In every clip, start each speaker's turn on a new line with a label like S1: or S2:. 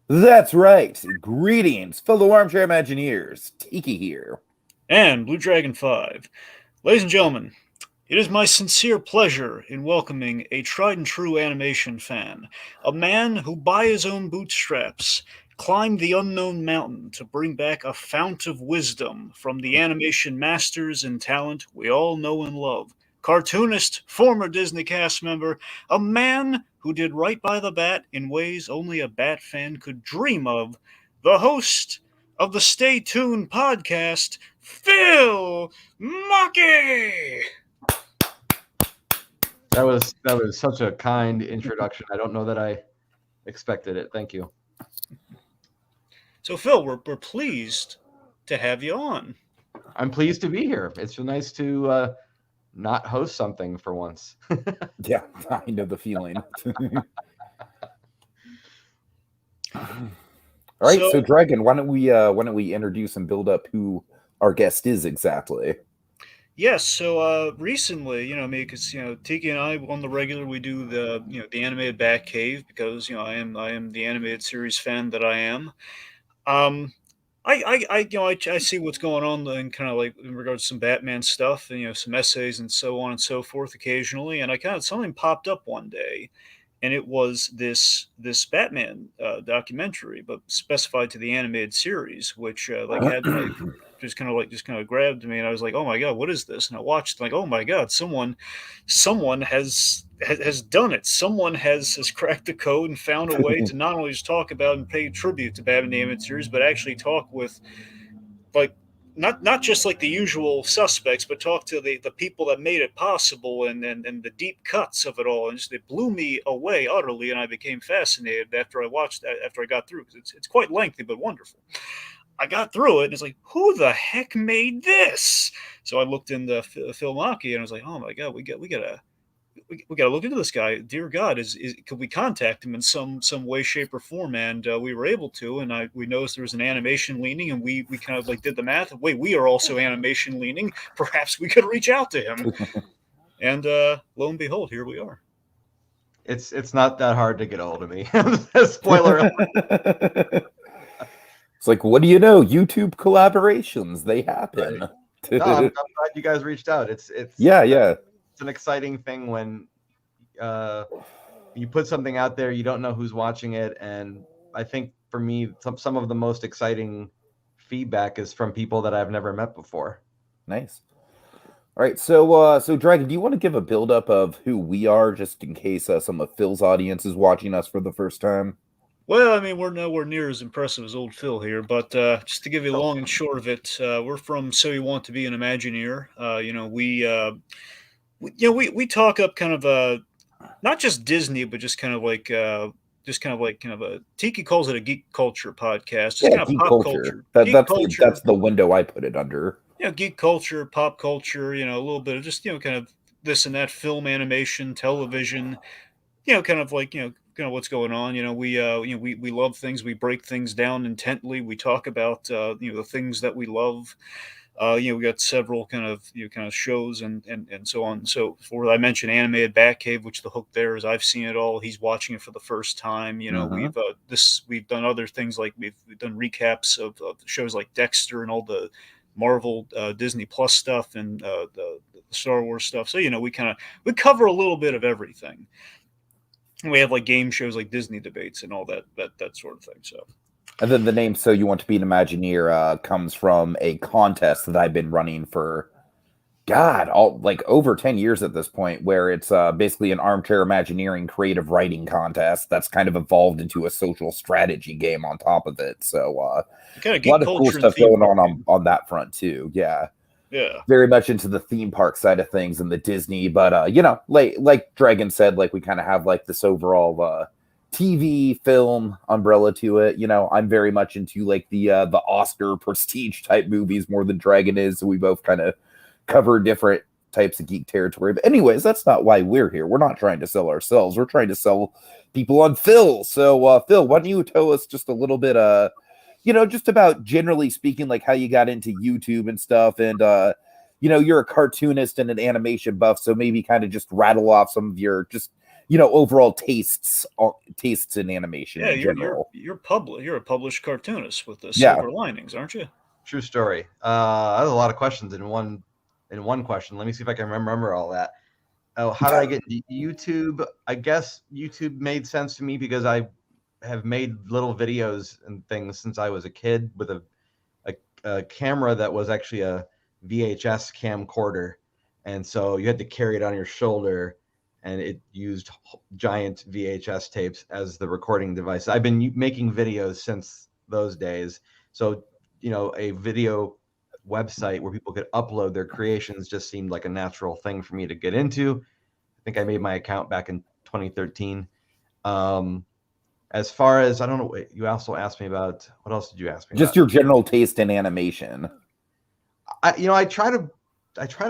S1: That's right. Greetings, fellow armchair Imagineers. Tiki here.
S2: And Bluedragonfive. Ladies and gentlemen, it is my sincere pleasure in welcoming a tried and true animation fan, a man who, by his own bootstraps, climbed the unknown mountain to bring back a fount of wisdom from the animation masters and talent we all know and love. Cartoonist, former Disney cast member, a man who did right by the bat in ways only a bat fan could dream of, the host of the Stay Tuned podcast, Phil Machi!
S3: That was such a kind introduction. I don't know that I expected it. Thank you.
S2: So, Phil, we're pleased to have you on.
S3: I'm pleased to be here. It's nice to not host something for once.
S1: Yeah, I know the feeling. All right, so Dragon, why don't we introduce and build up who our guest is exactly?
S2: Yes, so recently, because Tiki and I on the regular we do the animated Batcave because I am the animated series fan that I am. Um, I see what's going on and kind of like in regards to some Batman stuff and some essays and so on and so forth occasionally, and I kind of something popped up one day, and it was this Batman documentary, but specified to the animated series, which like had like just kind of grabbed me, and I was like, oh my god, what is this? And I watched like, oh my god, someone has done it. Someone has cracked the code and found a way to not only just talk about and pay tribute to Batman the animated series, but actually talk with like not just like the usual suspects, but talk to the people that made it possible and the deep cuts of it all. And just, it blew me away utterly, and I became fascinated after I got through, because it's quite lengthy but wonderful. I got through it, and it's like, who the heck made this? So I looked into Phil Machi, and I was like, oh my god, we got to look into this guy. Dear God, is could we contact him in some way, shape, or form? And we were able to, and we noticed there was an animation leaning, and we kind of like did the math. Wait, we are also animation leaning. Perhaps we could reach out to him. And lo and behold, here we are.
S3: It's not that hard to get a hold of me. Spoiler.
S1: It's like, what do you know? YouTube collaborations, they happen.
S3: Right. No, I'm glad you guys reached out. It's
S1: yeah.
S3: It's an exciting thing when you put something out there, you don't know who's watching it, and I think for me, some of the most exciting feedback is from people that I've never met before.
S1: Nice. All right, so Dragon, do you want to give a build-up of who we are, just in case some of Phil's audience is watching us for the first time?
S2: Well, I mean, we're nowhere near as impressive as old Phil here, but just to give you the long and short of it, we're from So You Want to Be an Imagineer. We talk up kind of not just Disney, but just kind of like a Tiki calls it a geek culture podcast. Just kind of
S1: geek
S2: pop
S1: culture.
S2: culture.
S1: That's the window I put it under.
S2: Geek culture, pop culture. A little bit of just kind of this and that, film, animation, television. Kind of like kind of what's going on. We love things. We break things down intently. We talk about the things that we love. We got several kind of shows and so on and so forth. I mentioned animated Batcave, which the hook there is I've seen it all. He's watching it for the first time. We've done other things, like we've done recaps of shows like Dexter and all the Marvel Disney Plus stuff and the Star Wars stuff. So we cover a little bit of everything. We have like game shows like Disney Debates and all that sort of thing. So,
S1: and then the name "So You Want to Be an Imagineer" comes from a contest that I've been running for, like over 10 years at this point, where it's basically an armchair Imagineering creative writing contest that's kind of evolved into a social strategy game on top of it. So,
S2: kind of
S1: a lot of cool stuff going on that front too. Yeah.
S2: Yeah,
S1: very much into the theme park side of things and the Disney, but like Dragon said, like we kind of have like this overall TV film umbrella to it. I'm very much into like the Oscar prestige type movies more than Dragon is, so we both kind of cover different types of geek territory. But anyways, that's not why we're here. We're not trying to sell ourselves. We're trying to sell people on Phil. So Phil, why don't you tell us just a little bit just about generally speaking, like how you got into YouTube and stuff. And, you're a cartoonist and an animation buff. So maybe kind of just rattle off some of your just overall tastes in animation
S2: Yeah,
S1: in general.
S2: you're a published cartoonist with the
S1: Yeah.
S2: silver linings, aren't you?
S3: True story. I have a lot of questions in one question. Let me see if I can remember all that. Oh, how did I get into YouTube? I guess YouTube made sense to me because I have made little videos and things since I was a kid with a camera that was actually a VHS camcorder, and so you had to carry it on your shoulder, and it used giant VHS tapes as the recording device. I've been making videos since those days, so a video website where people could upload their creations just seemed like a natural thing for me to get into. I think I made my account back in 2013. As far as, I don't know, you also asked me about, what else did you ask me
S1: Just
S3: about?
S1: your general taste in animation.
S3: I try to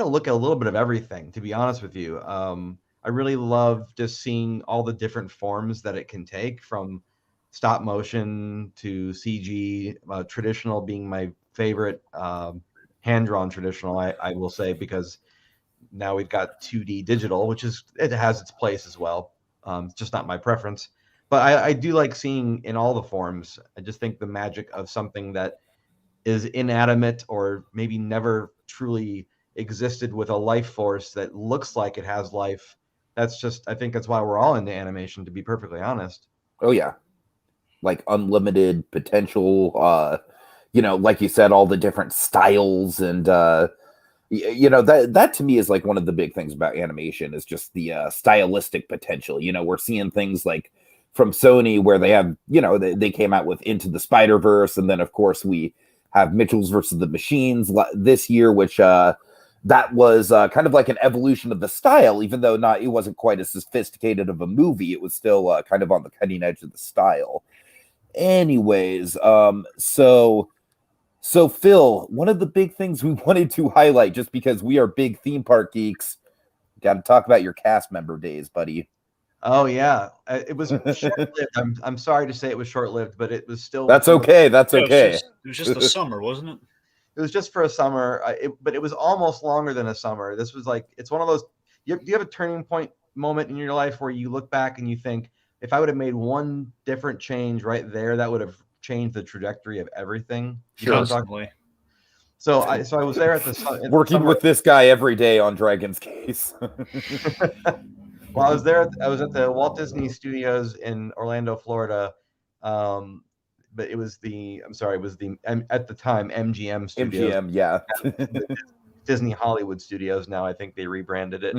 S3: look at a little bit of everything, to be honest with you. I really love just seeing all the different forms that it can take, from stop motion to CG, traditional being my favorite, hand-drawn traditional, I will say, because now we've got 2D digital, it has its place as well. It's just not my preference. But I do like seeing in all the forms. I just think the magic of something that is inanimate or maybe never truly existed with a life force that looks like it has life. I think that's why we're all into animation, to be perfectly honest.
S1: Oh yeah. Like unlimited potential, like you said, all the different styles, and that to me is like one of the big things about animation is just the stylistic potential. We're seeing things like from Sony where they have, they came out with Into the Spider-Verse, and then of course we have Mitchell's versus the Machines this year, which that was kind of like an evolution of the style, even though it wasn't quite as sophisticated of a movie. It was still kind of on the cutting edge of the style. Anyways, so Phil, one of the big things we wanted to highlight, just because we are big theme park geeks, got to talk about your cast member days, buddy.
S3: Oh yeah, it was short-lived. I'm sorry to say it was short-lived, but it was still.
S1: That's okay. That's okay.
S2: It was just a summer, wasn't it?
S3: It was just for a summer, but it was almost longer than a summer. This was like, it's one of those. Do you have a turning point moment in your life where you look back and you think, if I would have made one different change right there, that would have changed the trajectory of everything?
S2: Constantly.
S3: So I was there at the
S1: working with this guy every day on Dragon's Case.
S3: Well, I was there. I was at the Walt Disney Studios in Orlando, Florida. But it was at the time MGM Studios.
S1: MGM, yeah.
S3: Disney Hollywood Studios now. I think they rebranded it.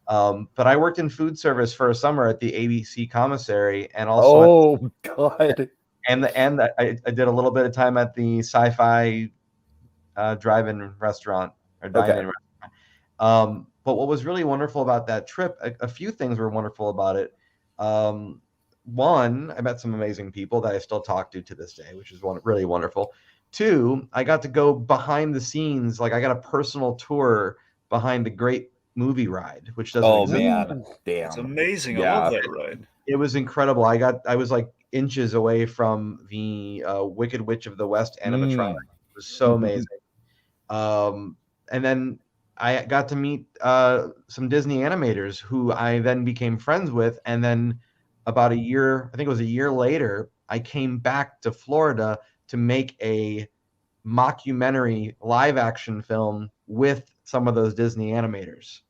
S3: But I worked in food service for a summer at the ABC commissary, and also
S1: God.
S3: And I did a little bit of time at the Sci-Fi drive-in restaurant or dine-in restaurant. But what was really wonderful about that trip, a few things were wonderful about it. One, I met some amazing people that I still talk to this day, which is really wonderful. Two, I got to go behind the scenes. Like, I got a personal tour behind the Great Movie Ride, which doesn't exist.
S1: Man, damn.
S2: It's amazing.
S1: Yeah.
S2: I love that ride.
S3: It was incredible. I was like inches away from the Wicked Witch of the West animatronic. It was so amazing. And then I got to meet some Disney animators who I then became friends with. And then about a year, I think it was a year later, I came back to Florida to make a mockumentary live action film with some of those Disney animators.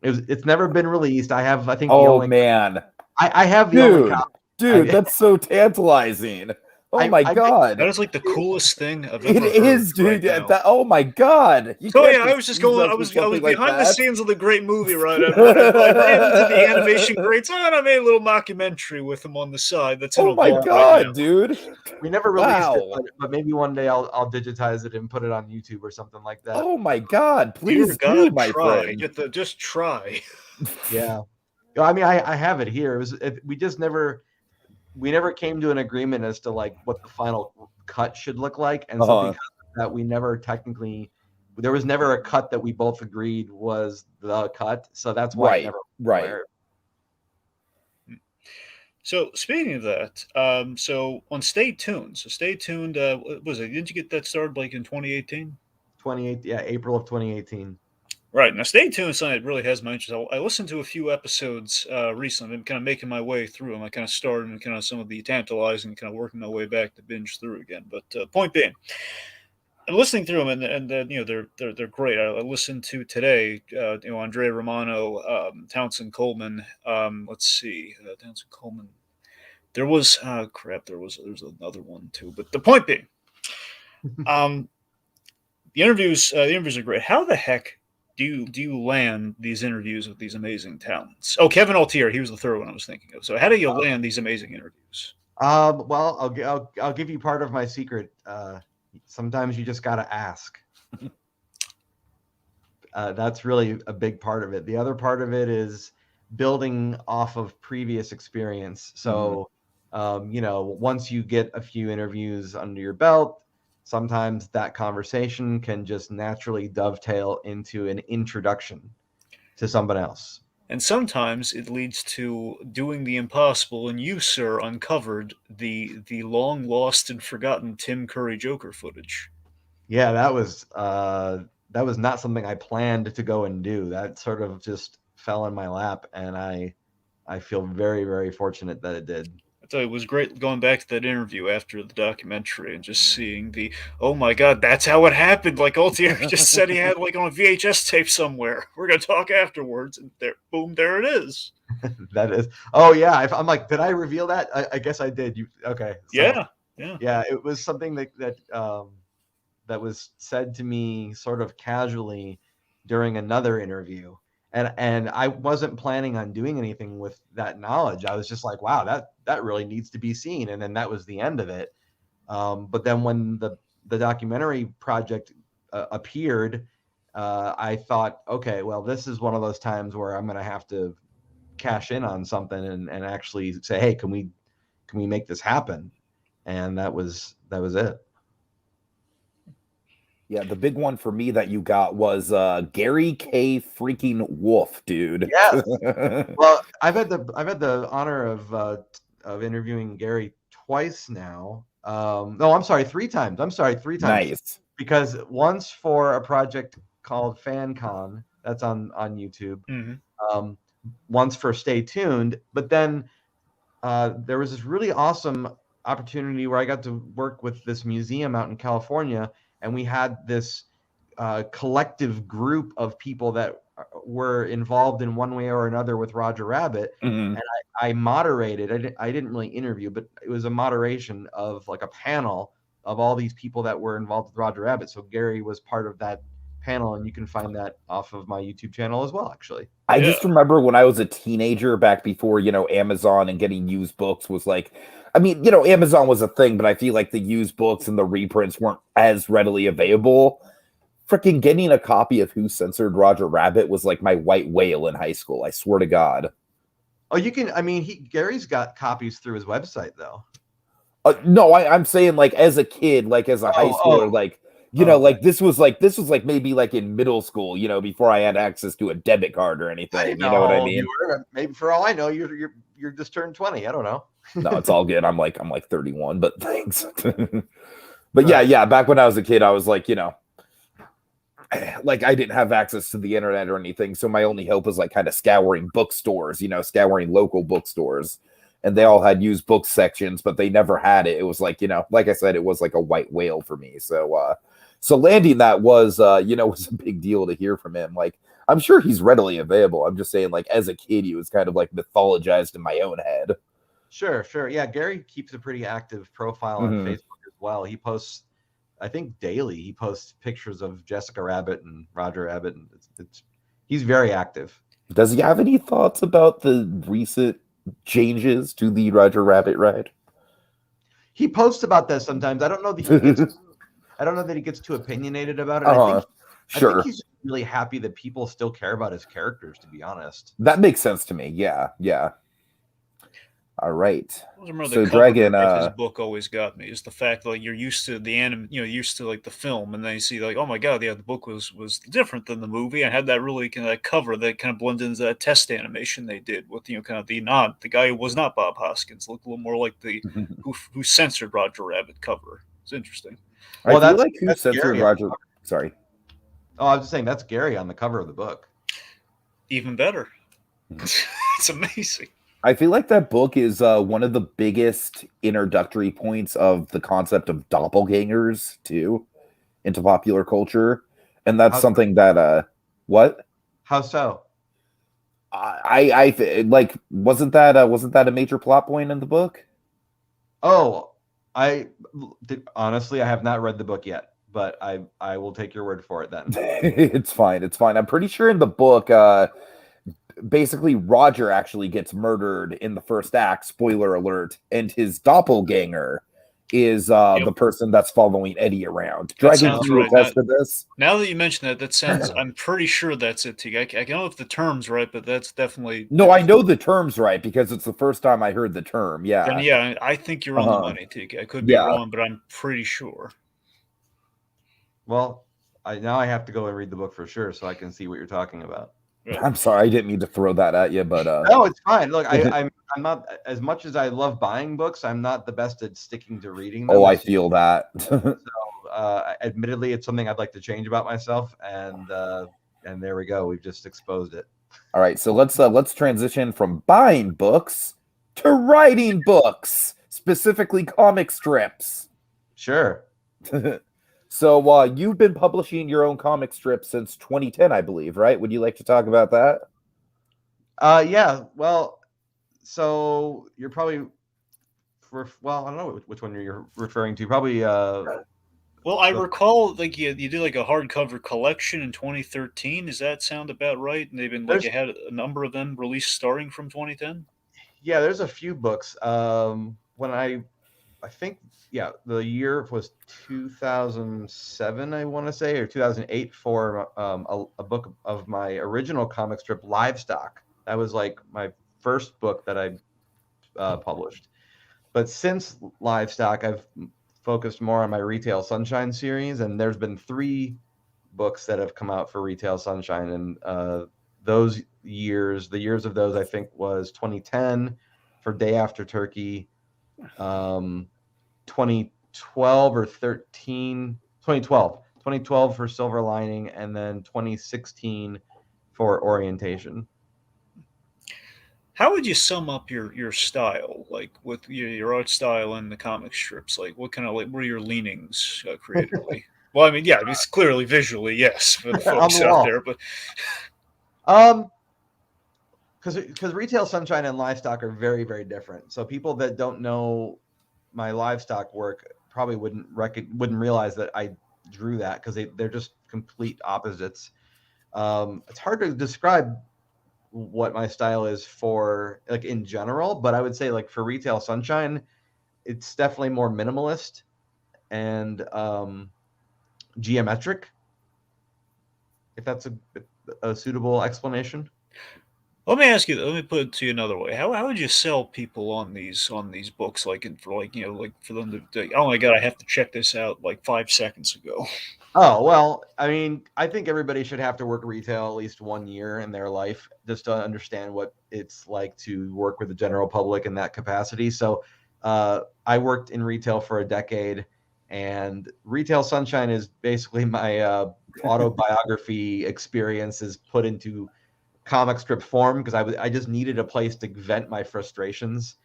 S3: It's never been released. I have, I think.
S1: Man.
S3: I have the only copy.
S1: Dude, that's so tantalizing. Oh my God.
S2: That is like the coolest thing I've ever heard.
S1: It is, dude.
S2: Right
S1: oh my God.
S2: I was just going, I was behind the scenes of the Great Movie Ride. I ran into the animation greats, and I made a little mockumentary with them on the side. That's
S1: oh my God, dude.
S3: We never released it, but maybe one day I'll digitize it and put it on YouTube or something like that.
S1: Oh my God, please do, my friend.
S2: Just try.
S3: Yeah. I mean, I have it here. We never came to an agreement as to like what the final cut should look like, and so because of that, we never there was never a cut that we both agreed was the cut. So that's why
S1: right.
S3: So
S2: speaking of that, so on Stay Tuned. What was it? Didn't you get that started like in 2018?
S3: Yeah, April of 2018.
S2: Right. Now, stay tuned. Something that really has my interest. I listened to a few episodes recently. I'm kind of making my way through them. I kind of started and kind of some of the tantalizing, kind of working my way back to binge through again. But point being, I'm listening through them, and they're great. I listened to today, Andrea Romano, Townsend Coleman. Let's see, Townsend Coleman. There was there's another one too. But the point being, the interviews are great. How the heck do you land these interviews with these amazing talents? Oh, Kevin Altier, he was the third one I was thinking of. So how do you land these amazing interviews?
S3: Well, I'll give you part of my secret. Sometimes you just got to ask. That's really a big part of it. The other part of it is building off of previous experience. So, once you get a few interviews under your belt, sometimes that conversation can just naturally dovetail into an introduction to someone else.
S2: And sometimes it leads to doing the impossible, and you, sir, uncovered the long lost and forgotten Tim Curry Joker footage.
S3: Yeah, that was not something I planned to go and do. That sort of just fell in my lap, and I feel very, very fortunate that it did.
S2: I tell you, it was great going back to that interview after the documentary and just seeing oh my God, that's how it happened. Like Altier just said he had like on a VHS tape somewhere. We're going to talk afterwards. And there, boom, there it is.
S3: That is. Oh yeah. I'm like, did I reveal that? I guess I did. Okay. So, yeah. It was something that was said to me sort of casually during another interview. And I wasn't planning on doing anything with that knowledge. I was just like, wow, that really needs to be seen. And then that was the end of it. But then when the documentary project appeared, I thought, okay, well, this is one of those times where I'm going to have to cash in on something and actually say, hey, can we make this happen? And that was it.
S1: Yeah, the big one for me that you got was Gary K. freaking Wolf, dude.
S3: Yes. Well, I've had the honor of interviewing Gary twice now. No, I'm sorry, 3 times. Three times.
S1: Nice.
S3: Because once for a project called FanCon, that's on YouTube.
S2: Mm-hmm.
S3: Once for Stay Tuned, but then there was this really awesome opportunity where I got to work with this museum out in California. And we had this collective group of people that were involved in one way or another with Roger Rabbit.
S1: Mm-hmm.
S3: And I moderated. I didn't really interview, but it was a moderation of like a panel of all these people that were involved with Roger Rabbit. So Gary was part of that panel, and you can find that off of my YouTube channel as well, actually.
S1: I just remember when I was a teenager back before, Amazon and getting used books was like, I mean, Amazon was a thing, but I feel like the used books and the reprints weren't as readily available. Freaking getting a copy of Who Censored Roger Rabbit was like my white whale in high school. I swear to God.
S3: Oh, you can, I mean, Gary's got copies through his website though.
S1: No, I'm saying like as a kid, like as a high schooler, like, like this was like maybe like in middle school, before I had access to a debit card or anything. You know what I mean?
S3: Maybe for all I know, you're just turned 20. I don't know.
S1: No, it's all good. I'm like 31, but thanks. But yeah. Back when I was a kid, I was like, like I didn't have access to the internet or anything, so my only hope was like kind of scouring bookstores, scouring local bookstores. And they all had used book sections, but they never had it. It was like, like I said, it was like a white whale for me. So, so landing that was, was a big deal to hear from him. Like, I'm sure he's readily available. I'm just saying, like, as a kid, he was kind of like mythologized in my own head.
S3: Sure. Yeah, Gary keeps a pretty active profile on Facebook as well. He posts, I think, daily. He posts pictures of Jessica Rabbit and Roger Rabbit, and he's very active.
S1: Does he have any thoughts about the recent changes to the Roger Rabbit ride?
S3: He posts about that sometimes. I don't know that he gets too opinionated about it. I think he's really happy that people still care about his characters, to be honest.
S1: That makes sense to me. Yeah. All right.
S2: So Dragon, his book always got me is the fact that like, you're used to the anime, used to like the film, and then you see like, oh my God, yeah, the book was different than the movie. I had that really kind of cover that kind of blends into that test animation they did with kind of the guy who was not Bob Hoskins, looked a little more like the who censored Roger Rabbit cover. It's interesting.
S1: Well, that's like Who Censored Roger. Sorry.
S3: Oh, I was just saying that's Gary on the cover of the book.
S2: Even better. It's amazing.
S1: I feel like that book is one of the biggest introductory points of the concept of doppelgangers too into popular culture, and that's
S3: How so?
S1: something that what
S3: How so?
S1: like wasn't that a major plot point in the book?
S3: Oh, honestly, I have not read the book yet, but I will take your word for it then.
S1: It's fine. It's fine. I'm pretty sure in the book, basically Roger actually gets murdered in the first act, spoiler alert, and his doppelganger is
S2: Yep.
S1: the person that's following Eddie around.
S2: That
S1: Dragon,
S2: sounds
S1: can you
S2: right. Now,
S1: attest to this?
S2: now that you mention that, that sounds. I'm pretty sure that's it. Tiki. I don't know if the term's right, but that's definitely.
S1: No, I know the term's right because it's the first time I heard the term.
S2: Then
S1: Yeah.
S2: yeah, I think you're on the money, Tiki. I could be
S1: Yeah.
S2: wrong, but I'm pretty sure.
S3: Well, now I have to go and read the book for sure so I can see what you're talking about.
S2: Yeah.
S1: I'm sorry, I didn't mean to throw that at you, but
S3: No, it's fine. Look, I'm not, as much as I love buying books, I'm not the best at sticking to reading them.
S1: oh, I feel that.
S3: Admittedly, it's something I'd like to change about myself, and there we go. We've just exposed it.
S1: All right, so let's transition from buying books to writing books, specifically comic strips.
S3: Sure.
S1: So you've been publishing your own comic strips since 2010, I believe, right? Would you like to talk about that?
S3: Yeah. Well, so you're probably, well, I don't know which one you're referring to. Probably.
S2: Well, I recall like you did like a hardcover collection in 2013. Does that sound about right? And they've been like
S3: There's
S2: you had a number of them released starting from 2010.
S3: Yeah, there's a few books. When I think, yeah, the year was 2007, I want to say, or 2008 for a book of my original comic strip, Livestock. That was like my first book that I published. But since Livestock, I've focused more on my Retail Sunshine series, and there's been 3 books that have come out for Retail Sunshine, and those years, the years of those, I think was 2010 for Day After Turkey, 2012 or 13, 2012 for Silver Lining, and then 2016 for Orientation.
S2: How would you sum up your style, like with your art style and the comic strips? Like, what kind of like what are your leanings creatively? Well, I mean, yeah, it's clearly visually, yes, for the
S3: On
S2: folks
S3: the
S2: out
S3: wall.
S2: there, but
S3: Because Retail Sunshine and Livestock are very, very different. So people that don't know my Livestock work probably wouldn't realize that I drew that, because they're just complete opposites. It's hard to describe what my style is for, like, in general, but I would say, like, for Retail Sunshine, it's definitely more minimalist and geometric, if that's a suitable explanation.
S2: let me ask you. Let me put it to you another way. How would you sell people on these books? Like, for like like for them to oh my god, I have to check this out like 5 seconds ago.
S3: Oh, well, I mean, I think everybody should have to work retail at least 1 year in their life just to understand what it's like to work with the general public in that capacity. So I worked in retail for a decade, and Retail Sunshine is basically my autobiography experiences put into comic strip form, because I just needed a place to vent my frustrations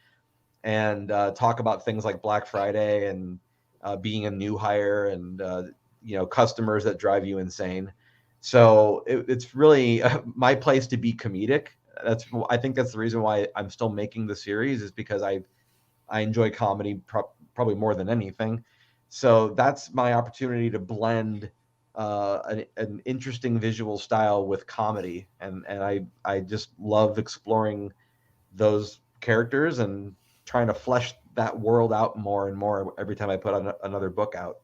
S3: and talk about things like Black Friday and being a new hire, and customers that drive you insane. So it's really my place to be comedic. I think that's the reason why I'm still making the series, is because I enjoy comedy probably more than anything. So that's my opportunity to blend an interesting visual style with comedy, and I just love exploring those characters and trying to flesh that world out more and more every time I put another book out.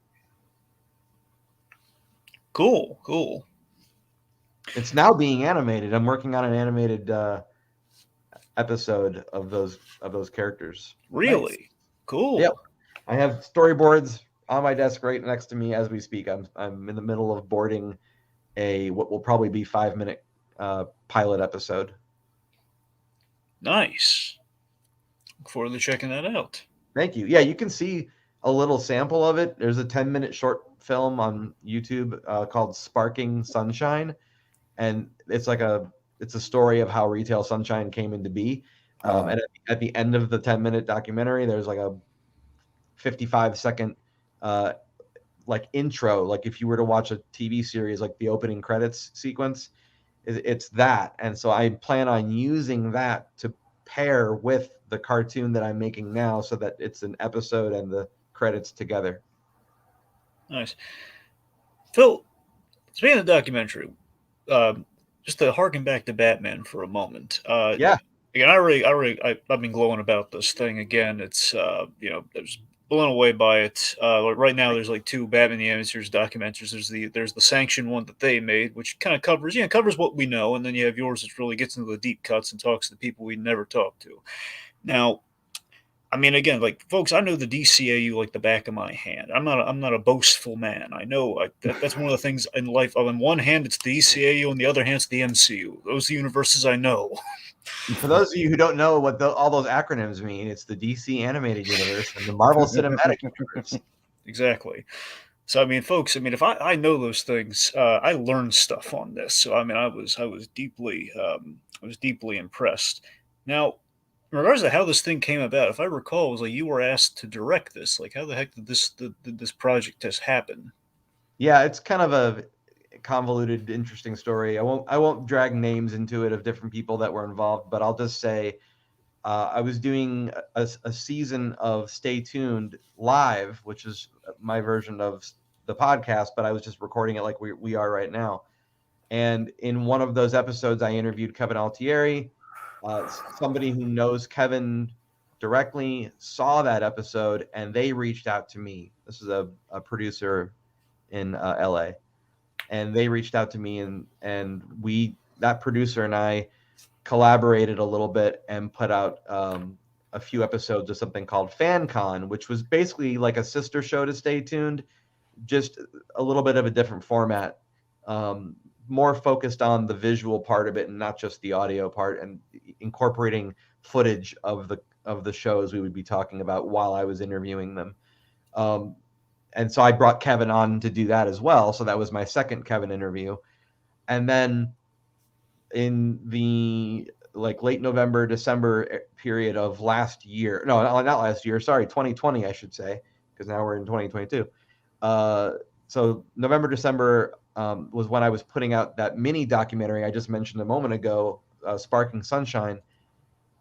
S2: Cool, cool.
S3: It's now being animated. I'm working on an animated episode of those characters.
S2: Really
S1: Nice.
S2: cool.
S3: Yep. I have storyboards on my desk right next to me as we speak. I'm in the middle of boarding what will probably be 5-minute pilot episode.
S2: Nice. Look forward to checking that out.
S3: Thank you. Yeah, you can see a little sample of it. There's a 10-minute short film on YouTube called Sparking Sunshine, and it's a story of how Retail Sunshine came into be. And at the end of the 10-minute documentary, there's like a 55-second like intro, like if you were to watch a TV series, like the opening credits sequence, it's that. And so I plan on using that to pair with the cartoon that I'm making now, so that it's an episode and the credits together.
S2: Nice. Phil, speaking of documentary, just to harken back to Batman for a moment.
S3: Yeah.
S2: Again, I've been glowing about this thing again. It's I was blown away by it. Right now, there's like 2 Batman the Animated Series documentaries. There's the sanctioned one that they made, which kind of covers what we know, and then you have yours, which really gets into the deep cuts and talks to the people we never talk to. Now, I mean, again, like folks, I know the DCAU like the back of my hand. I'm not a boastful man. I know that's one of the things in life. On one hand, it's the DCAU, on the other hand, it's the MCU. Those are the universes I know.
S3: For those of you who don't know what all those acronyms mean, it's the DC Animated Universe and the Marvel Cinematic Universe.
S2: Exactly. So I mean, folks, if I know those things, I learned stuff on this. So I mean, I was deeply impressed. Now, in regards to how this thing came about, if I recall, it was like you were asked to direct this. Like, how the heck did this project just happen?
S3: Yeah, it's kind of a convoluted, interesting story. I won't drag names into it of different people that were involved, but I'll just say I was doing a season of Stay Tuned live, which is my version of the podcast, but I was just recording it like we are right now. And in one of those episodes, I interviewed Kevin Altieri. Somebody who knows Kevin directly saw that episode, and they reached out to me. This is a producer in LA, and they reached out to me, and that producer and I collaborated a little bit and put out a few episodes of something called FanCon, which was basically like a sister show to Stay Tuned, just a little bit of a different format, more focused on the visual part of it and not just the audio part, and incorporating footage of the shows we would be talking about while I was interviewing them. And so I brought Kevin on to do that as well. So that was my second Kevin interview. And then in the late November, December period of last year, no, not last year, sorry, 2020, I should say, because now we're in 2022. So November, December was when I was putting out that mini documentary I just mentioned a moment ago, Sparking Sunshine.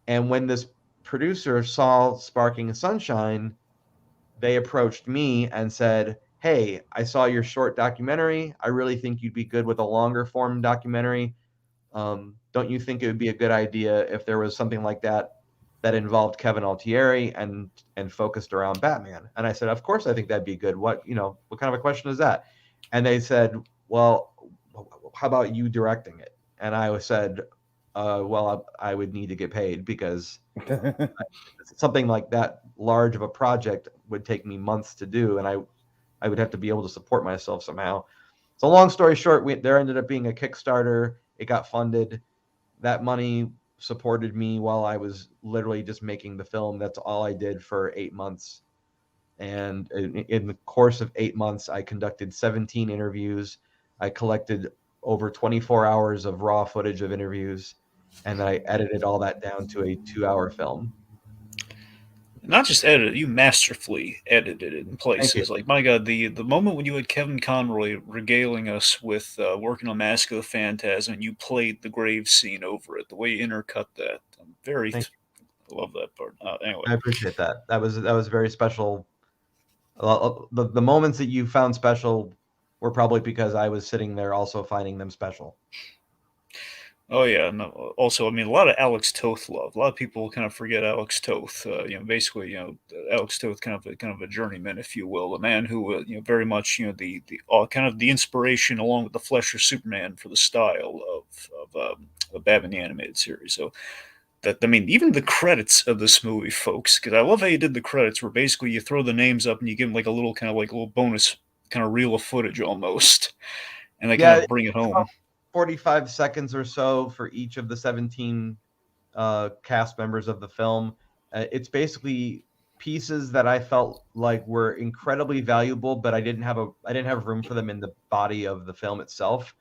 S3: And when this producer saw Sparking Sunshine, they approached me and said, "Hey, I saw your short documentary. I really think you'd be good with a longer form documentary. Don't you think it would be a good idea if there was something like that involved Kevin Altieri and focused around Batman?" And I said, "Of course, I think that'd be good. What kind of a question is that?" And they said, "Well, how about you directing it?" And I said, "Well, I would need to get paid, because something like that large of a project would take me months to do, and I would have to be able to support myself somehow." So long story short, there ended up being a Kickstarter. It got funded. That money supported me while I was literally just making the film. That's all I did for 8 months. And in the course of 8 months, I conducted 17 interviews. I collected over 24 hours of raw footage of interviews, and then I edited all that down to a 2-hour film.
S2: Not just edited, you masterfully edited it in places. Like, my God, the moment when you had Kevin Conroy regaling us with working on Mask of the Phantasm, and you played the grave scene over it, the way you intercut that, I love that part. Anyway,
S3: I appreciate that. That was very special. The moments that you found special were probably because I was sitting there also finding them special.
S2: Oh yeah, no. Also, a lot of Alex Toth love. A lot of people kind of forget Alex Toth. Basically, Alex Toth, kind of a journeyman, if you will, a man who, very much, the kind of the inspiration, along with the Fleischer Superman, for the style of Batman the Animated Series. So that, even the credits of this movie, folks, because I love how you did the credits, where basically you throw the names up and you give them like a little bonus kind of reel of footage almost, and they kind of bring it home.
S3: 45 seconds or so for each of the 17 cast members of the film. It's basically pieces that I felt like were incredibly valuable, but I didn't have room for them in the body of the film itself.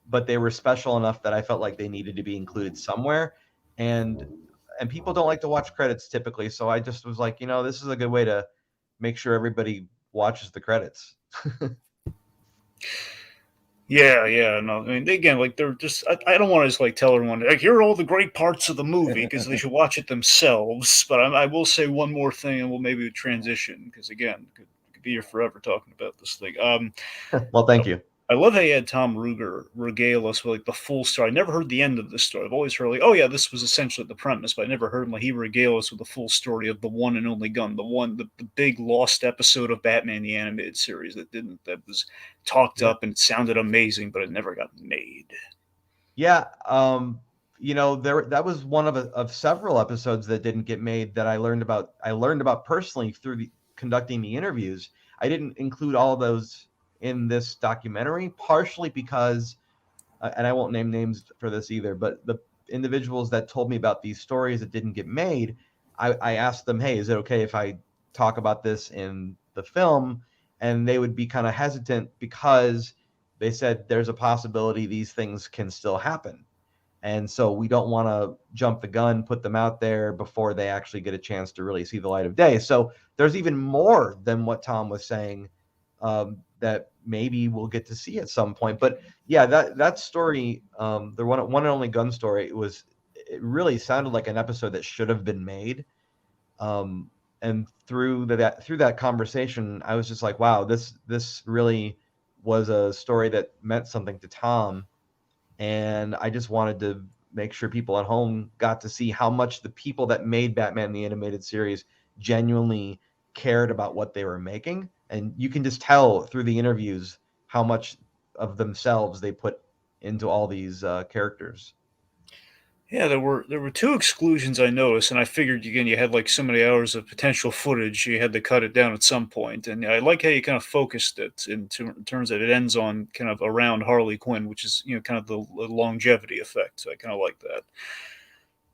S3: But they were special enough that I felt like they needed to be included somewhere. And people don't like to watch credits typically, so I just was like, this is a good way to make sure everybody watches the credits.
S2: Yeah, no. I mean, again, like they're just. I don't want to just like tell everyone like here are all the great parts of the movie because they should watch it themselves. But I will say one more thing, and we'll maybe transition because again, could be here forever talking about this thing.
S3: Well, thank you.
S2: I love how you had Tom Ruger regale us with like the full story. I never heard the end of the story. I've always heard like, oh yeah, this was essentially the premise, but I never heard him like he regale us with the full story of the one and only gun, the big lost episode of Batman the animated series that was talked up and sounded amazing, but it never got made.
S3: Yeah, that was one of several episodes that didn't get made that I learned about. I learned about personally through conducting the interviews. I didn't include all of those in this documentary, partially because, and I won't name names for this either, but the individuals that told me about these stories that didn't get made, I asked them, hey, is it okay if I talk about this in the film? And they would be kind of hesitant because they said there's a possibility these things can still happen. And so we don't want to jump the gun, put them out there before they actually get a chance to really see the light of day. So there's even more than what Tom was saying that maybe we'll get to see at some point. But yeah, that story, the one and only gun story, it really sounded like an episode that should have been made. And through that conversation, I was just like, wow, this really was a story that meant something to Tom. And I just wanted to make sure people at home got to see how much the people that made Batman the Animated Series genuinely cared about what they were making. And you can just tell through the interviews how much of themselves they put into all these characters.
S2: Yeah, there were two exclusions I noticed, and I figured again you had like so many hours of potential footage, you had to cut it down at some point. And I like how you kind of focused it in terms that it ends on kind of around Harley Quinn, which is kind of the longevity effect. So I kind of like that.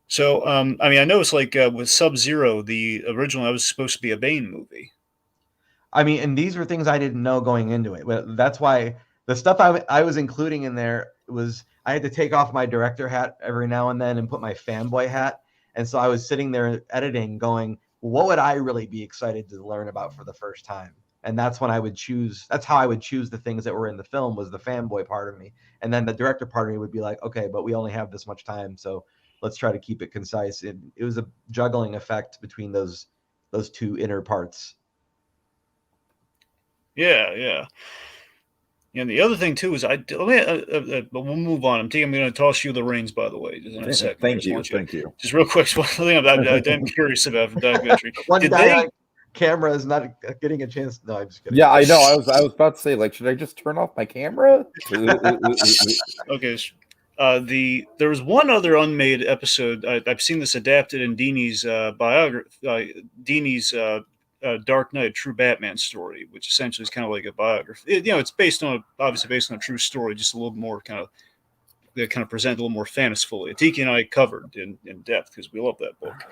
S2: So I mean, I noticed like with Sub-Zero, the original that was supposed to be a Bane movie.
S3: I mean, and these were things I didn't know going into it. That's why the stuff I was including in there was I had to take off my director hat every now and then and put my fanboy hat. And so I was sitting there editing going, what would I really be excited to learn about for the first time? And that's when that's how I would choose the things that were in the film, was the fanboy part of me. And then the director part of me would be like, okay, but we only have this much time, so let's try to keep it concise. It was a juggling effect between those two inner parts.
S2: Yeah. And the other thing too is we'll move on. I'm going to toss you the reins, by the way, just in a second.
S1: Thank you.
S2: Just real quick, one thing I'm curious about the documentary.
S3: One guy on camera is not getting a chance. No, I'm just kidding.
S1: Yeah, I know. I was about to say, like, should I just turn off my camera?
S2: Okay. There was one other unmade episode. I've seen this adapted in Dini's biography. Dini's Dark Knight, True Batman story, which essentially is kind of like a biography. It's obviously based on a true story, just a little more they kind of present a little more fancifully. Tiki and I covered in depth because we love that book.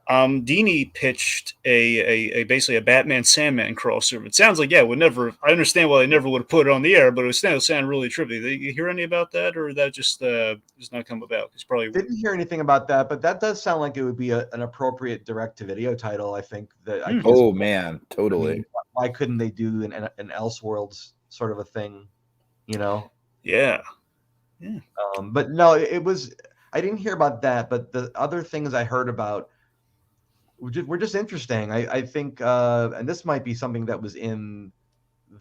S2: Dini pitched a basically a Batman Sandman crossover. It sounds like would never. I understand why they never would have put it on the air, but it would sound really trippy. Did you hear any about that, or that just does not come about? It's probably
S3: didn't hear anything about that, but that does sound like it would be an appropriate direct-to-video title. I think that.
S1: Oh man, totally.
S3: I mean, why couldn't they do an Elseworlds sort of a thing?
S2: Yeah.
S3: But no, it was. I didn't hear about that, but the other things I heard about were just interesting. I think, and this might be something that was in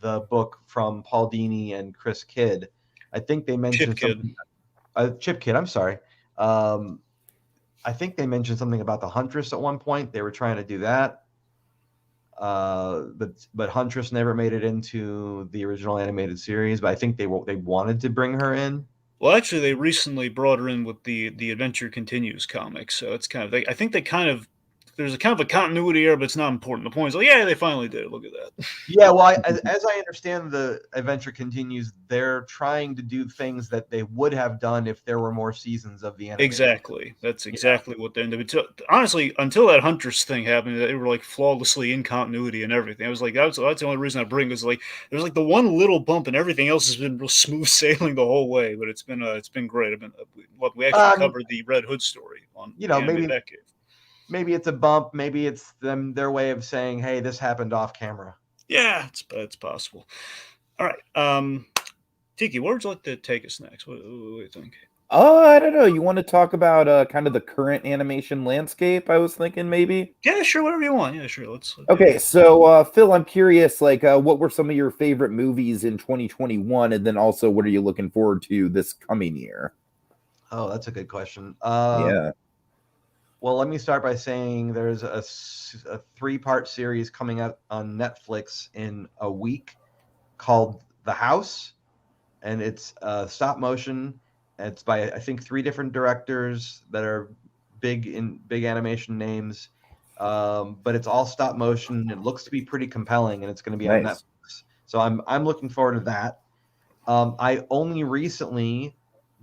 S3: the book from Paul Dini and Chris Kidd. I think they mentioned Chip Kidd. I'm sorry. I think they mentioned something about the Huntress at one point. They were trying to do that, but Huntress never made it into the original animated series. But I think they wanted to bring her in.
S2: Well, actually, they recently brought her in with the Adventure Continues comics. So it's kind of I think they kind of there's a kind of a continuity error, but it's not important. The point is, like, yeah, they finally did it. Look at that.
S3: Yeah, well, as I understand, the adventure continues. They're trying to do things that they would have done if there were more seasons of the anime.
S2: Exactly. That's exactly what they ended up. Honestly, until that Hunters thing happened, they were like flawlessly in continuity and everything. I was like, that's the only reason I bring is like there's like the one little bump and everything else has been real smooth sailing the whole way. But it's been great. We actually covered the Red Hood story on
S3: maybe
S2: Batcave.
S3: Maybe it's a bump. Maybe it's their way of saying, "Hey, this happened off camera."
S2: Yeah, it's possible. All right, Tiki, where would you like to take us next? What do you think?
S1: I don't know. You want to talk about kind of the current animation landscape? I was thinking maybe.
S2: Yeah, sure. Whatever you want. Yeah, sure. Let's
S1: okay, so Phil, I'm curious. Like, what were some of your favorite movies in 2021, and then also, what are you looking forward to this coming year?
S3: Oh, that's a good question.
S1: Yeah.
S3: Well, let me start by saying there's a 3-part series coming out on Netflix in a week called The House, and it's stop motion. It's by, I think, 3 different directors that are big animation names, but it's all stop motion. It looks to be pretty compelling, and it's going to be on Netflix. So I'm looking forward to that. I only recently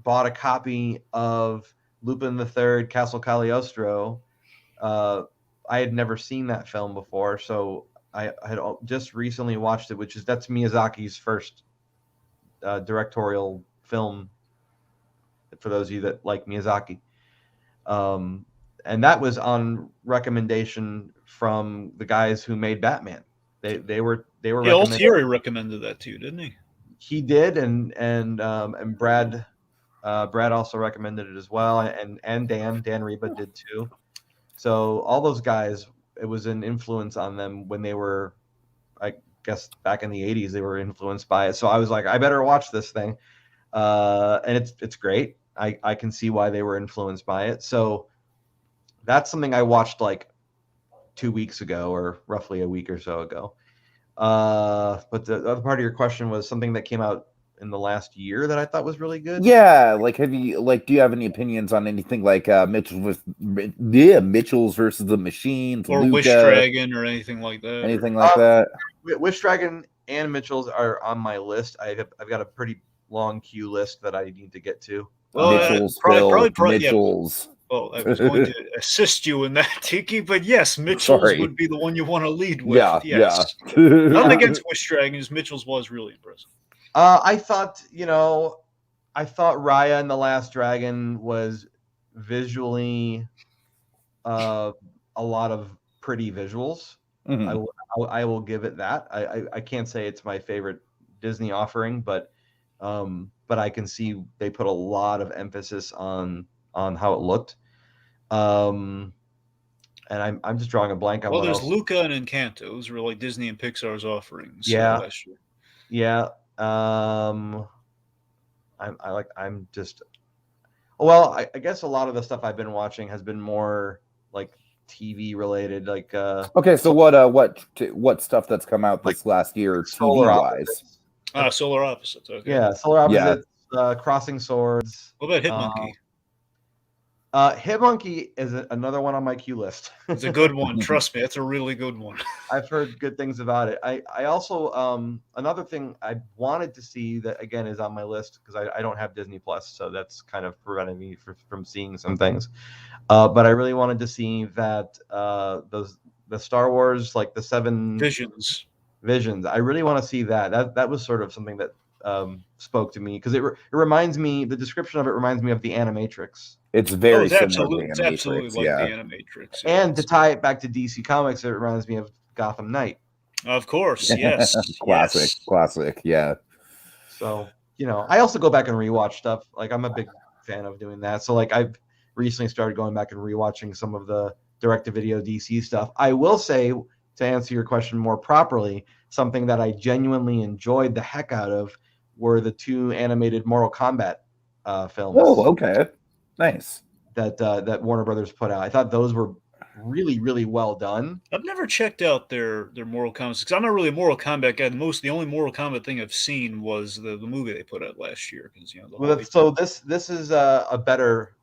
S3: bought a copy of Lupin III, Castle Cagliostro. I had never seen that film before, so I had just recently watched it, that's Miyazaki's first directorial film, for those of you that like Miyazaki. And that was on recommendation from the guys who made Batman. They were
S2: Altieri recommended that too, didn't he?
S3: He did, and Brad also recommended it as well, and Dan Reba did too. So all those guys, it was an influence on them when they were, I guess, back in the 80s. They were influenced by it. So I was like, I better watch this thing, and it's great. I can see why they were influenced by it. So that's something I watched like 2 weeks ago, or roughly a week or so ago. But the other part of your question was something that came out in the last year that I thought was really good.
S1: Yeah, like do you have any opinions on anything like Mitchell's versus the Machines,
S2: or
S1: Luca,
S2: Wish Dragon, or anything like that?
S1: Anything like that?
S3: Wish Dragon and Mitchell's are on my list. I've got a pretty long queue list that I need to get to.
S1: Well, Mitchell's, probably
S2: Mitchell's. Yeah. Well, I was going to assist you in that, Tiki, but yes, Mitchell's would be the one you want to lead with. Yes. Nothing against Wish Dragons. Mitchell's was really impressive.
S3: I thought Raya and the Last Dragon was visually a lot of pretty visuals. Mm-hmm. I will give it that. I can't say it's my favorite Disney offering, but I can see they put a lot of emphasis on how it looked. And I'm just drawing a blank on.
S2: Well, there's Luca and Encanto. Those were like Disney and Pixar's offerings.
S3: Yeah.
S2: Last year.
S3: Yeah. I guess a lot of the stuff I've been watching has been more like TV related. Like
S1: okay, so what stuff that's come out this last year TV wise?
S2: Solar Opposites. Okay.
S3: Yeah, Solar Opposites. Yeah. Crossing Swords.
S2: What about Hitmonkey?
S3: Hitmonkey is another one on my queue list.
S2: It's a good one. Trust me, it's a really good one.
S3: I've heard good things about it. I also another thing I wanted to see that again is on my list because I don't have Disney Plus, so that's kind of preventing me from seeing some things. But I really wanted to see that the Star Wars, like the 7
S2: Visions.
S3: I really want to see that. That was sort of something that spoke to me because it reminds me. The description of it reminds me of the Animatrix.
S1: It's very similar to
S2: It's absolutely like the Animatrix.
S3: Yeah. And to tie it back to DC Comics, it reminds me of Gotham Knight.
S2: Of course, yes.
S1: Classic, yeah.
S3: So, I also go back and rewatch stuff. Like, I'm a big fan of doing that. So, like, I've recently started going back and rewatching some of the direct-to-video DC stuff. I will say, to answer your question more properly, something that I genuinely enjoyed the heck out of were the 2 animated Mortal Kombat films.
S1: Oh, okay. Nice.
S3: That Warner Brothers put out. I thought those were really, really well done.
S2: I've never checked out their Mortal Kombat because I'm not really a Mortal Kombat guy. The only Mortal Kombat thing I've seen was the movie they put out last year. Because
S3: so this is a better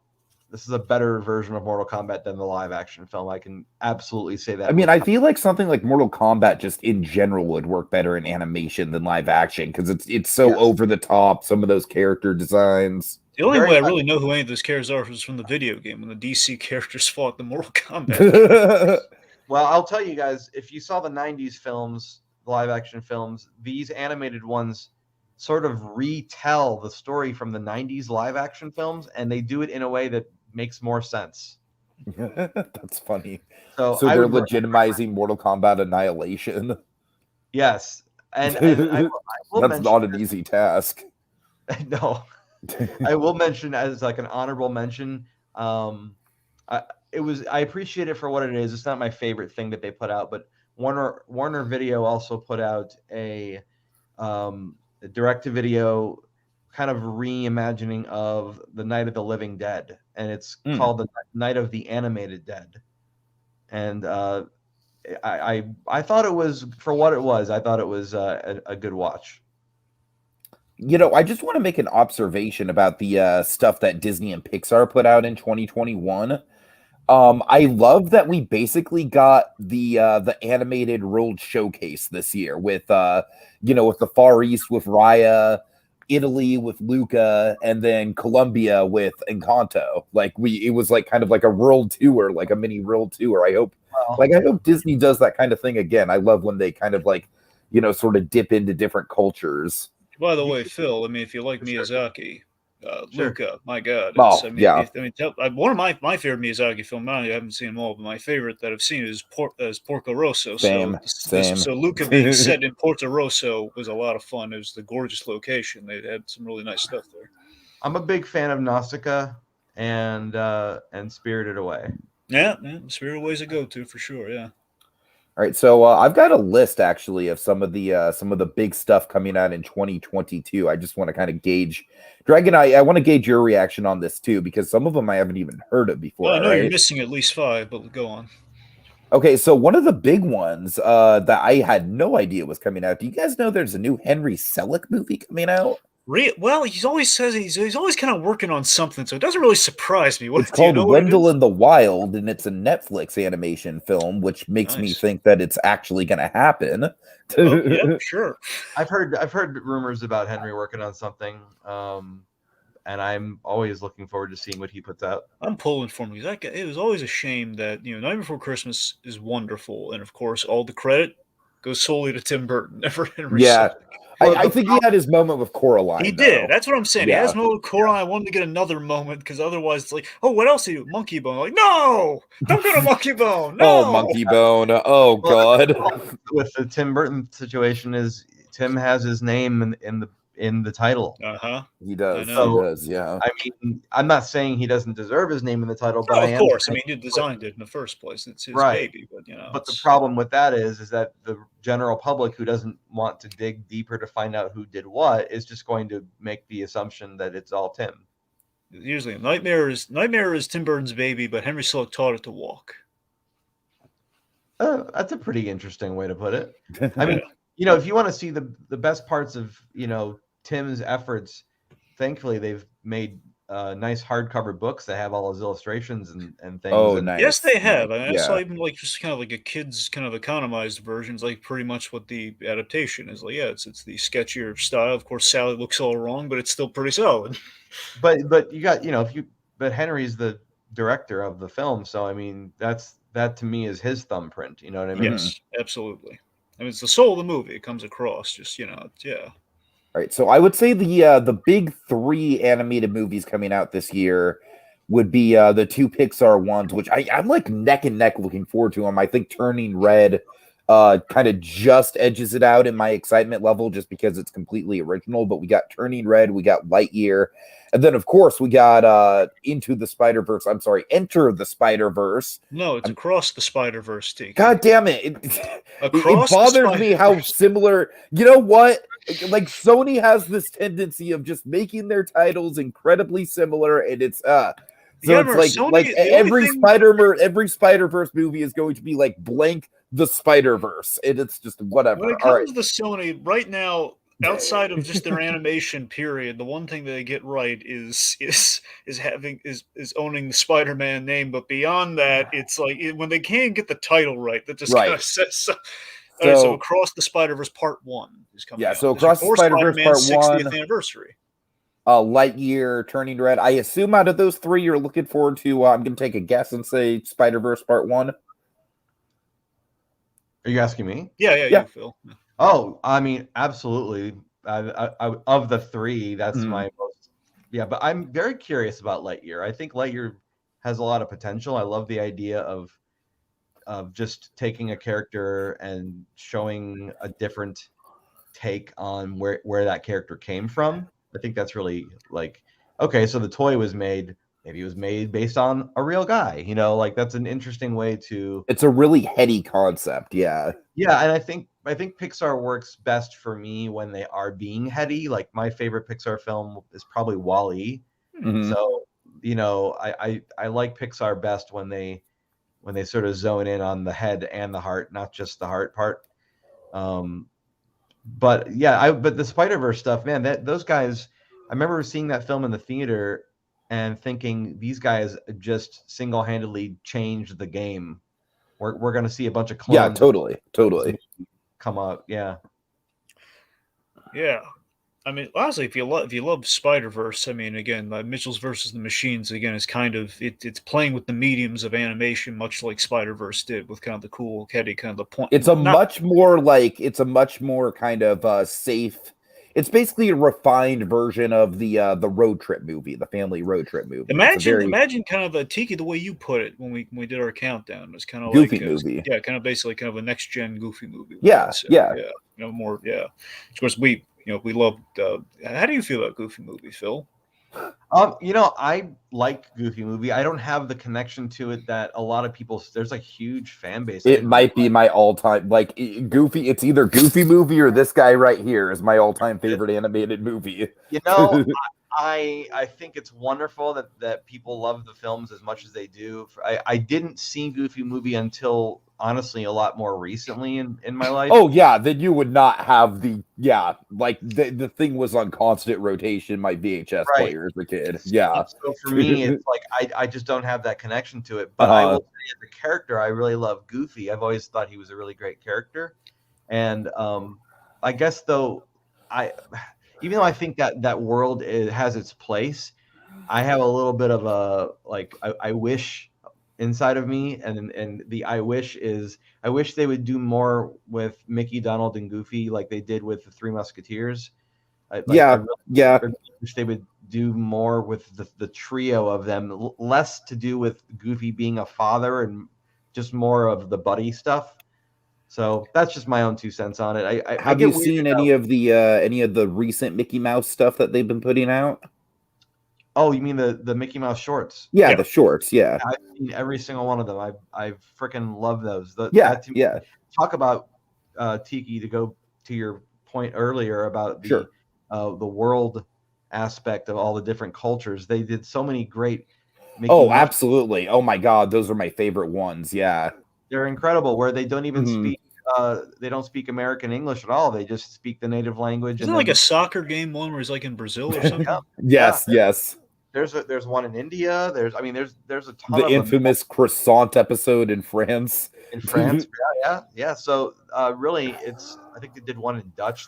S3: this is a better version of Mortal Kombat than the live action film. I can absolutely say that.
S1: I mean, I feel like something like Mortal Kombat just in general would work better in animation than live action because it's so over the top. Some of those character designs.
S2: The only way I really know who any of those characters are is from the video game when the DC characters fought the Mortal Kombat.
S3: Well, I'll tell you guys, if you saw the 90s films, the live action films, these animated ones sort of retell the story from the 90s live action films, and they do it in a way that makes more sense.
S1: That's funny.
S3: So
S1: they're legitimizing Mortal Kombat Annihilation.
S3: Yes. And I will
S1: that's not an easy task.
S3: No. I will mention as like an honorable mention, I appreciate it for what it is. It's not my favorite thing that they put out, but Warner Video also put out a direct-to-video kind of reimagining of the Night of the Living Dead, and it's called the Night of the Animated Dead. And I thought it was, for what it was, I thought it was a good watch.
S1: You know, I just want to make an observation about the stuff that Disney and Pixar put out in 2021. I love that we basically got the animated World Showcase this year with with the Far East with Raya, Italy with Luca, and then Colombia with Encanto. It was like kind of like a world tour, like a mini world tour. I hope Disney does that kind of thing again. I love when they kind of sort of dip into different cultures.
S2: By the way, Phil, I mean, if you like Miyazaki, Luca, my God. One of my favorite Miyazaki films, I haven't seen them all, but my favorite that I've seen is Porco Rosso.
S1: Same.
S2: So Luca being set in Porto Rosso was a lot of fun. It was the gorgeous location. They had some really nice stuff there.
S3: I'm a big fan of Nausicaa and Spirited Away.
S2: Yeah, Spirited Away's a go-to for sure, yeah.
S1: All right, so I've got a list actually of some of the big stuff coming out in 2022. I just want to kind of gauge, Dragon. I want to gauge your reaction on this too, because some of them I haven't even heard of before.
S2: Well, I know you're missing at least 5, but go on.
S1: Okay, so one of the big ones that I had no idea was coming out. Do you guys know there's a new Henry Selick movie coming out?
S2: Well, he always says he's always kind of working on something, so it doesn't really surprise me.
S1: It's called Wendell in the Wild, and it's a Netflix animation film, which makes me think that it's actually going to happen.
S2: Yeah, sure.
S3: I've heard rumors about Henry working on something, and I'm always looking forward to seeing what he puts out.
S2: I'm pulling for him because it was always a shame that Night Before Christmas is wonderful, and of course, all the credit goes solely to Tim Burton, never Henry Selick.
S1: I think he had his moment with Coraline.
S2: He did. That's what I'm saying. Yeah. He has a moment with Coraline. I wanted to get another moment because otherwise it's like, oh, what else do you do? Monkey Bone. Like, no! Don't go to Monkey Bone. No!
S1: Oh, Monkey Bone. Oh, God.
S3: With the Tim Burton situation is Tim has his name in the title.
S1: He does.
S3: So,
S1: he does, yeah.
S3: I mean, I'm not saying he doesn't deserve his name in the title, but
S2: of course. I mean, he designed it in the first place. It's his baby, but
S3: But the problem with that is that the general public who doesn't want to dig deeper to find out who did what is just going to make the assumption that it's all Tim.
S2: Usually, Nightmare is Tim Burton's baby, but Henry Selick taught it to walk.
S3: That's a pretty interesting way to put it. I mean, if you want to see the best parts of Tim's efforts, thankfully they've made nice hardcover books that have all his illustrations and things.
S1: Oh, nice.
S2: Yes, they have. I saw even just kind of like a kid's kind of economized versions, like pretty much what the adaptation is like. Yeah, it's the sketchier style. Of course, Sally looks all wrong, but it's still pretty solid.
S3: But you got but Henry's the director of the film, so I mean that to me is his thumbprint. You know what I mean?
S2: Yes, absolutely. I mean, it's the soul of the movie. It comes across, just yeah.
S1: All right, so I would say the big 3 animated movies coming out this year would be the 2 Pixar ones, which I'm like neck and neck looking forward to them. I think Turning Red kind of just edges it out in my excitement level just because it's completely original. But we got Turning Red, we got Lightyear, and then of course we got Enter the Spider-Verse.
S2: No, it's Across the Spider-Verse, Tiki.
S1: God damn it! It bothers me how similar. You know what? Like Sony has this tendency of just making their titles incredibly similar, and it's so it's like every Spider-Verse movie is going to be like blank the Spider-Verse, and it's just whatever.
S2: When it comes to Sony right now, outside of just their animation period, the one thing that they get right is owning the Spider-Man name. But beyond that, it's like when they can't get the title right, that just kind
S1: Right.
S2: of sets. So
S1: So
S2: Across the Spider-Verse Part 1 is coming
S1: yeah,
S2: out.
S1: so
S2: This year
S1: Across the
S2: for
S1: Spider-Verse Part
S2: Spider-Man's 60th
S1: 1,
S2: anniversary.
S1: Lightyear, Turning Red. I assume out of those three, you're looking forward to. I'm going to take a guess and say Spider-Verse Part 1.
S3: Are you asking me?
S2: Yeah,
S1: Yeah.
S2: you, Phil.
S3: Oh, I mean, absolutely. Of the three, that's
S1: Mhm.
S3: my most. Yeah, but I'm very curious about Lightyear. I think Lightyear has a lot of potential. I love the idea of just taking a character and showing a different take on where that character came from. I think that's really like, okay, so the toy was made, maybe it was made based on a real guy, like that's an interesting way to.
S1: It's a really heady concept, yeah.
S3: Yeah, and I think Pixar works best for me when they are being heady. Like my favorite Pixar film is probably Wall-E.
S1: Mhm.
S3: So, I like Pixar best when they sort of zone in on the head and the heart, not just the heart part. But yeah, but the Spider-Verse stuff, man, those guys, I remember seeing that film in the theater and thinking these guys just single-handedly changed the game. We're going to see a bunch of clones.
S1: Yeah, totally.
S3: Come up, yeah.
S2: Yeah. I mean, honestly, if you love Spider-Verse, I mean, again, Mitchell's versus the Machines, again, is kind of it's playing with the mediums of animation, much like Spider-Verse did, with kind of the cool, heady kind of the point.
S1: It's a much more kind of safe. It's basically a refined version of the road trip movie, the family road trip movie.
S2: Imagine kind of a Tiki, the way you put it when we did our countdown. It's kind of
S1: goofy
S2: like
S1: movie.
S2: Yeah, kind of basically kind of a next gen goofy movie.
S1: Yeah.
S2: More. Yeah. Of course, we loved. How do you feel about Goofy movie, Phil?
S3: I like Goofy movie. I don't have the connection to it that a lot of people. There's a huge fan base.
S1: It might be my all-time Goofy. It's either Goofy movie or this guy right here is my all-time favorite animated movie.
S3: I think it's wonderful that people love the films as much as they do. I didn't see Goofy movie until honestly a lot more recently in my life.
S1: Oh yeah, then you would not have the thing was on constant rotation. My VHS player as a kid. Yeah.
S3: So for me, it's like I just don't have that connection to it. But I will say, as a character, I really love Goofy. I've always thought he was a really great character, and I guess even though I think that world has its place, I have a little bit of a I wish inside of me, and the I wish they would do more with Mickey, Donald, and Goofy like they did with the Three Musketeers. I wish they would do more with the trio of them, less to do with Goofy being a father and just more of the buddy stuff. So that's just my own 2 cents on it.
S1: Have you seen any of the recent Mickey Mouse stuff that they've been putting out?
S3: Oh, you mean the Mickey Mouse shorts?
S1: Yeah, the shorts. Yeah,
S3: I've seen every single one of them. I freaking love those. Talk about Tiki, to go to your point earlier about the world aspect of all the different cultures. They did so many great
S1: Mickey Mouse. Absolutely. Oh my God, those are my favorite ones. Yeah.
S3: They're incredible, where they don't even speak they don't speak American English at all. They just speak the native language.
S2: Isn't it like a soccer game one where he's like in Brazil or something?
S1: Yes.
S3: There's one in India. There's a ton
S1: of infamous croissant episode in France.
S3: Yeah. So really, I think they did one in Dutch.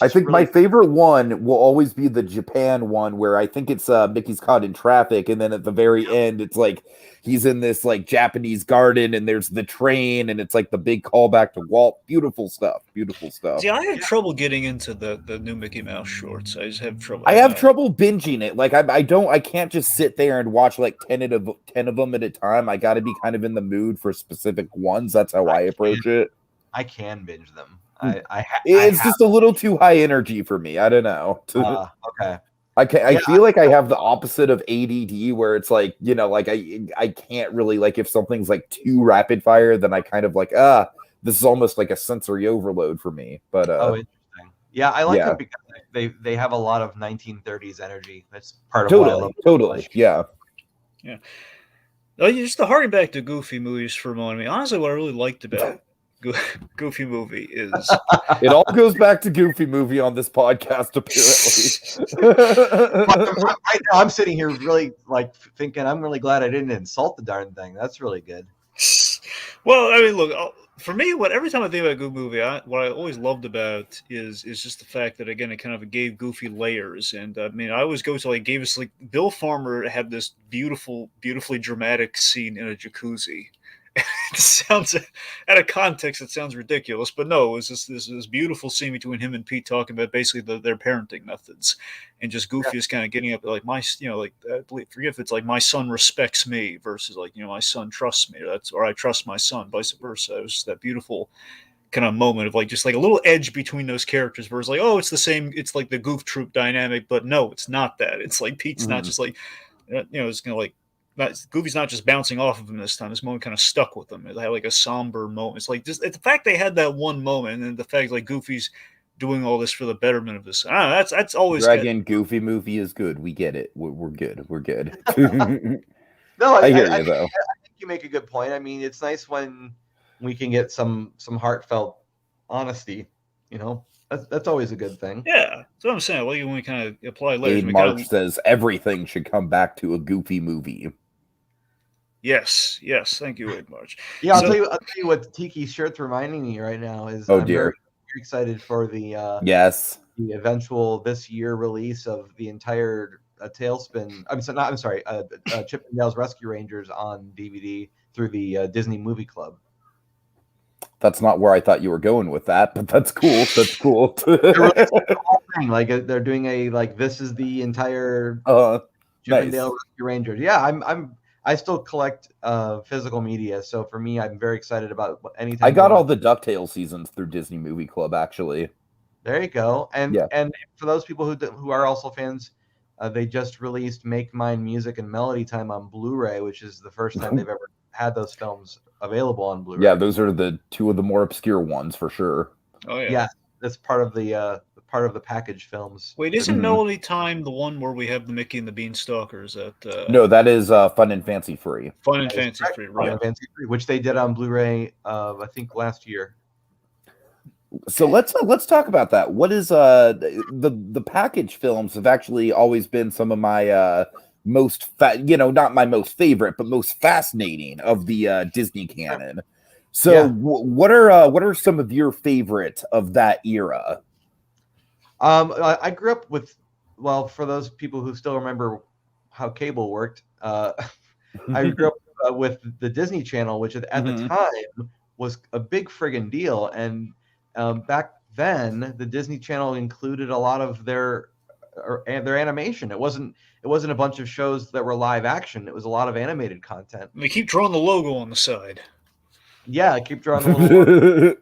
S1: I think my favorite one will always be the Japan one, where I think it's Mickey's caught in traffic, and then at the very end, it's like he's in this like Japanese garden, and there's the train, and it's like the big callback to Walt. Beautiful stuff.
S2: See, I have trouble getting into the new Mickey Mouse shorts. I just have trouble.
S1: I have trouble binging it. Like I can't just sit there and watch like 10 of them at a time. I got to be kind of in the mood for specific ones. That's how I approach it.
S3: I can binge them.
S1: It's just a little too high energy for me. I don't know.
S3: Okay.
S1: I feel like I have the opposite of ADD, where it's like, like I can't really, like, if something's like too rapid fire, then I kind of like, this is almost like a sensory overload for me. But
S3: interesting. Yeah, I like them because they have a lot of 1930s energy. That's part of why I love them.
S1: Totally. Yeah.
S2: Just to harken back to Goofy movies for a moment. I mean, honestly, what I really liked about Goofy movie is.
S1: It all goes back to Goofy movie on this podcast, apparently.
S3: Right now, I'm sitting here really like thinking I'm really glad I didn't insult the darn thing. That's really good.
S2: Well, I mean, look, for me, every time I think about Goofy movie, what I always loved about is just the fact that, again, it kind of gave Goofy layers. And I mean, I always go to like gave us like Bill Farmer had this beautifully dramatic scene in a jacuzzi. It sounds out of context, it sounds ridiculous, but no, it was just this beautiful scene between him and Pete talking about basically their parenting methods, and just Goofy is kind of getting up like forget if it's like my son respects me versus like my son trusts me, or I trust my son, vice versa. It was just that beautiful kind of moment of like just like a little edge between those characters where it's like, oh, it's the same, it's like the Goof Troop dynamic, but no, it's not that. It's like Pete's not just like it's gonna like. Goofy's not just bouncing off of him this time. This moment kind of stuck with him. It had like a somber moment. It's like just the fact they had that one moment, and the fact like Goofy's doing all this for the betterment of this. That's always
S1: Dragon Goofy movie is good. We get it. We're good. We're good.
S3: No,
S1: I hear you though.
S3: I think you make a good point. I mean, it's nice when we can get some heartfelt honesty. That's always a good thing.
S2: Yeah, that's what I'm saying. Like when we kind of apply layers.
S1: March says everything should come back to a Goofy movie.
S2: Yes. Thank you, Wade March.
S3: Yeah, I'll tell you what Tiki's shirt's reminding me right now is.
S1: Oh
S3: I'm
S1: dear.
S3: very excited for the
S1: the
S3: eventual this year release of the entire Tailspin. Chip and Dale's Rescue Rangers on DVD through the Disney Movie Club.
S1: That's not where I thought you were going with that, but that's cool. That's cool.
S3: The whole thing, like they're doing this is the entire Chip and Dale Rescue Rangers. Yeah, I still collect physical media, so for me, I'm very excited about anything.
S1: I got all the DuckTales seasons through Disney Movie Club, actually.
S3: There you go. And for those people who are also fans, they just released Make Mine Music and Melody Time on Blu-ray, which is the first time they've ever had those films available on Blu-ray.
S1: Yeah, those are the two of the more obscure ones for sure.
S2: Oh yeah.
S3: Yeah, that's part of the package films.
S2: Wait, isn't Melody Time the one where we have the Mickey and the Beanstalk, or is that
S1: No, that is Fun and Fancy Free.
S2: Fun and Fancy Free, right?
S3: Fun and Fancy Free, which they did on Blu-ray I think last year.
S1: So let's talk about that. What is the package films have actually always been some of my most not my most favorite, but most fascinating of the Disney canon. So what are some of your favorite of that era?
S3: I grew up with, for those people who still remember how cable worked, I grew up with the Disney Channel, which at the time was a big friggin' deal. And back then, the Disney Channel included a lot of their animation. It wasn't a bunch of shows that were live action. It was a lot of animated content.
S2: They keep drawing the logo on the side.
S3: Yeah, I keep drawing the logo.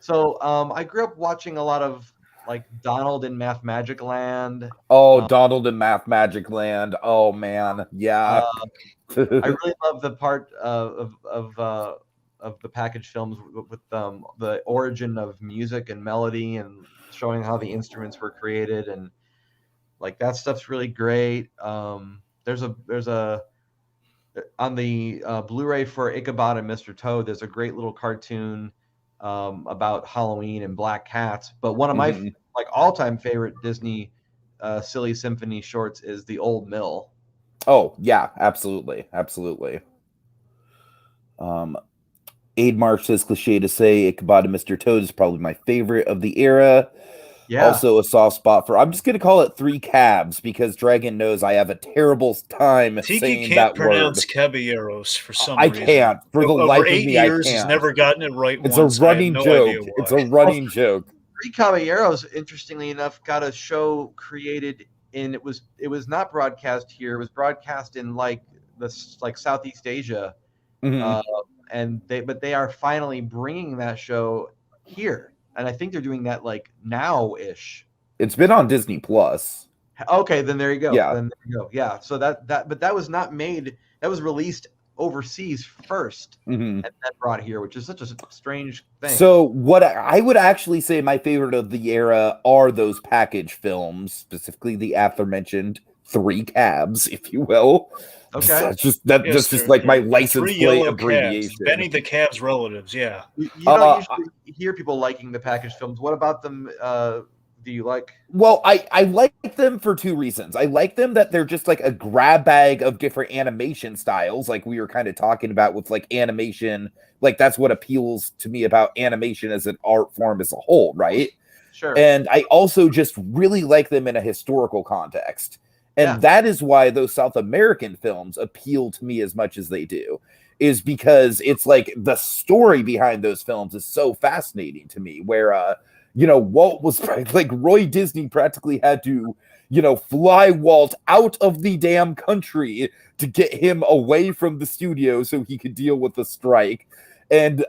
S3: So I grew up watching a lot of like Donald in Math Magic Land.
S1: Oh, Donald in Math Magic Land. Oh man, yeah.
S3: I really love the part of the package films with the origin of music and melody and showing how the instruments were created, and like that stuff's really great. There's a on the Blu-ray for Ichabod and Mr. Toad. There's a great little cartoon about Halloween and black cats. But one of my all-time favorite Disney silly symphony shorts is The Old Mill.
S1: Oh yeah, absolutely. Aid Marsh says, cliche to say, Ichabod and Mr. Toad is probably my favorite of the era.
S3: Yeah.
S1: Also a soft spot for, I'm just going to call it Three Cabs because Dragon knows I have a terrible time
S2: Tiki
S1: saying
S2: can't
S1: that
S2: pronounce
S1: word.
S2: caballeros for some reason.
S1: I can't. For the life of me, I can't.
S2: He's never gotten it right
S1: It's
S2: once.
S1: a running joke. It's a running joke.
S3: Three Caballeros, interestingly enough, got a show created in, it was not broadcast here. It was broadcast in Southeast Asia. But they are finally bringing that show here. And I think they're doing that now-ish.
S1: It's been on Disney Plus.
S3: Okay, then there you go.
S1: Yeah.
S3: Then there you go. Yeah. So that was not made. That was released overseas first, and then brought here, which is such a strange thing.
S1: So what I would actually say my favorite of the era are those package films, specifically the aforementioned 3 cabs, if you will.
S3: Okay.
S1: That's just that's just like my license
S2: 3
S1: plate
S2: yellow
S1: abbreviation.
S2: cabs. Benny the Cab's relatives, yeah.
S3: You don't usually hear people liking the package films. What about them? Do you like?
S1: Well, I like them for 2 reasons. I like them that they're just like a grab bag of different animation styles, like we were kind of talking about with like animation. Like that's what appeals to me about animation as an art form as a whole, right?
S3: Sure.
S1: And I also just really like them in a historical context. And that is why those South American films appeal to me as much as they do, is because it's like the story behind those films is so fascinating to me, where Walt was like Roy Disney practically had to, fly Walt out of the damn country to get him away from the studio so he could deal with the strike. And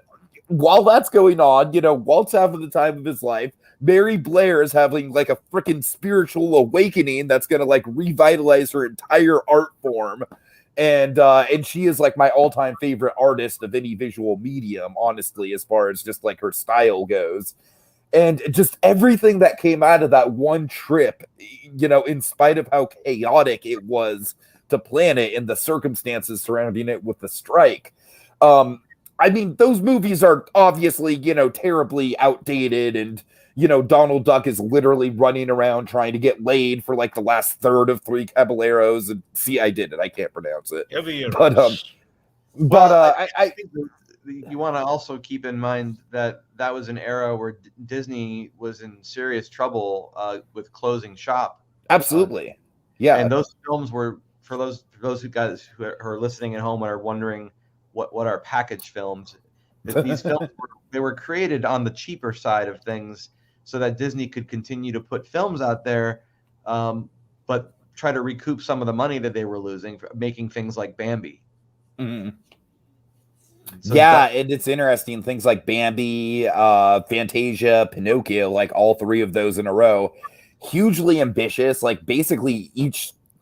S1: while that's going on, Walt's having the time of his life. Mary Blair is having like a freaking spiritual awakening that's going to like revitalize her entire art form. And she is like my all-time favorite artist of any visual medium, honestly, as far as just like her style goes. And just everything that came out of that one trip, in spite of how chaotic it was to plan it and the circumstances surrounding it with the strike. I mean, those movies are obviously, terribly outdated, and, Donald Duck is literally running around trying to get laid for like the last third of Three Caballeros. And see, I did it. I can't pronounce it.
S3: I think you want to also keep in mind that was an era where Disney was in serious trouble with closing shop.
S1: Absolutely. Yeah.
S3: And those films were, for those who are listening at home and are wondering what are package films, these films were created on the cheaper side of things so that Disney could continue to put films out there, but try to recoup some of the money that they were losing for making things like Bambi.
S1: Mm-hmm. So and it's interesting. Things like Bambi, Fantasia, Pinocchio, like all 3 of those in a row, hugely ambitious. Like basically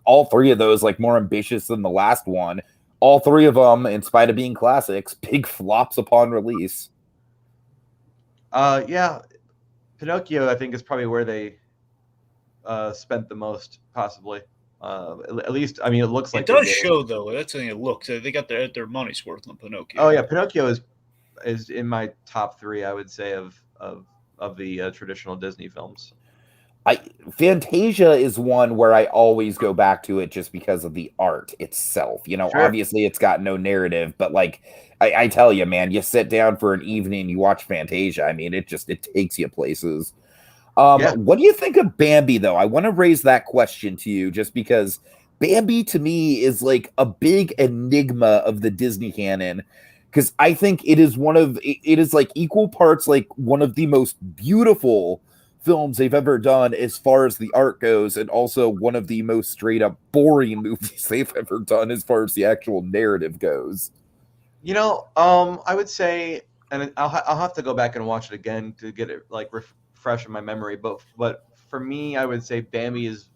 S1: all 3 of those like more ambitious than the last one. All 3 of them, in spite of being classics, big flops upon release.
S3: Pinocchio, I think, is probably where they spent the most, possibly. At least, I mean, it looks like
S2: it does show though. That's the look. They got their money's worth on Pinocchio.
S3: Oh yeah, Pinocchio is in my top 3, I would say, of the traditional Disney films.
S1: Fantasia is one where I always go back to it just because of the art itself. Sure. Obviously it's got no narrative, but like I tell you, man, you sit down for an evening, you watch Fantasia. I mean, it takes you places. What do you think of Bambi, though? I want to raise that question to you just because Bambi to me is like a big enigma of the Disney canon, because I think it is like equal parts like one of the most beautiful films they've ever done as far as the art goes, and also one of the most straight up boring movies they've ever done as far as the actual narrative goes.
S3: I would say, and I'll have to go back and watch it again to get it like fresh in my memory, but for me, I would say Bambi is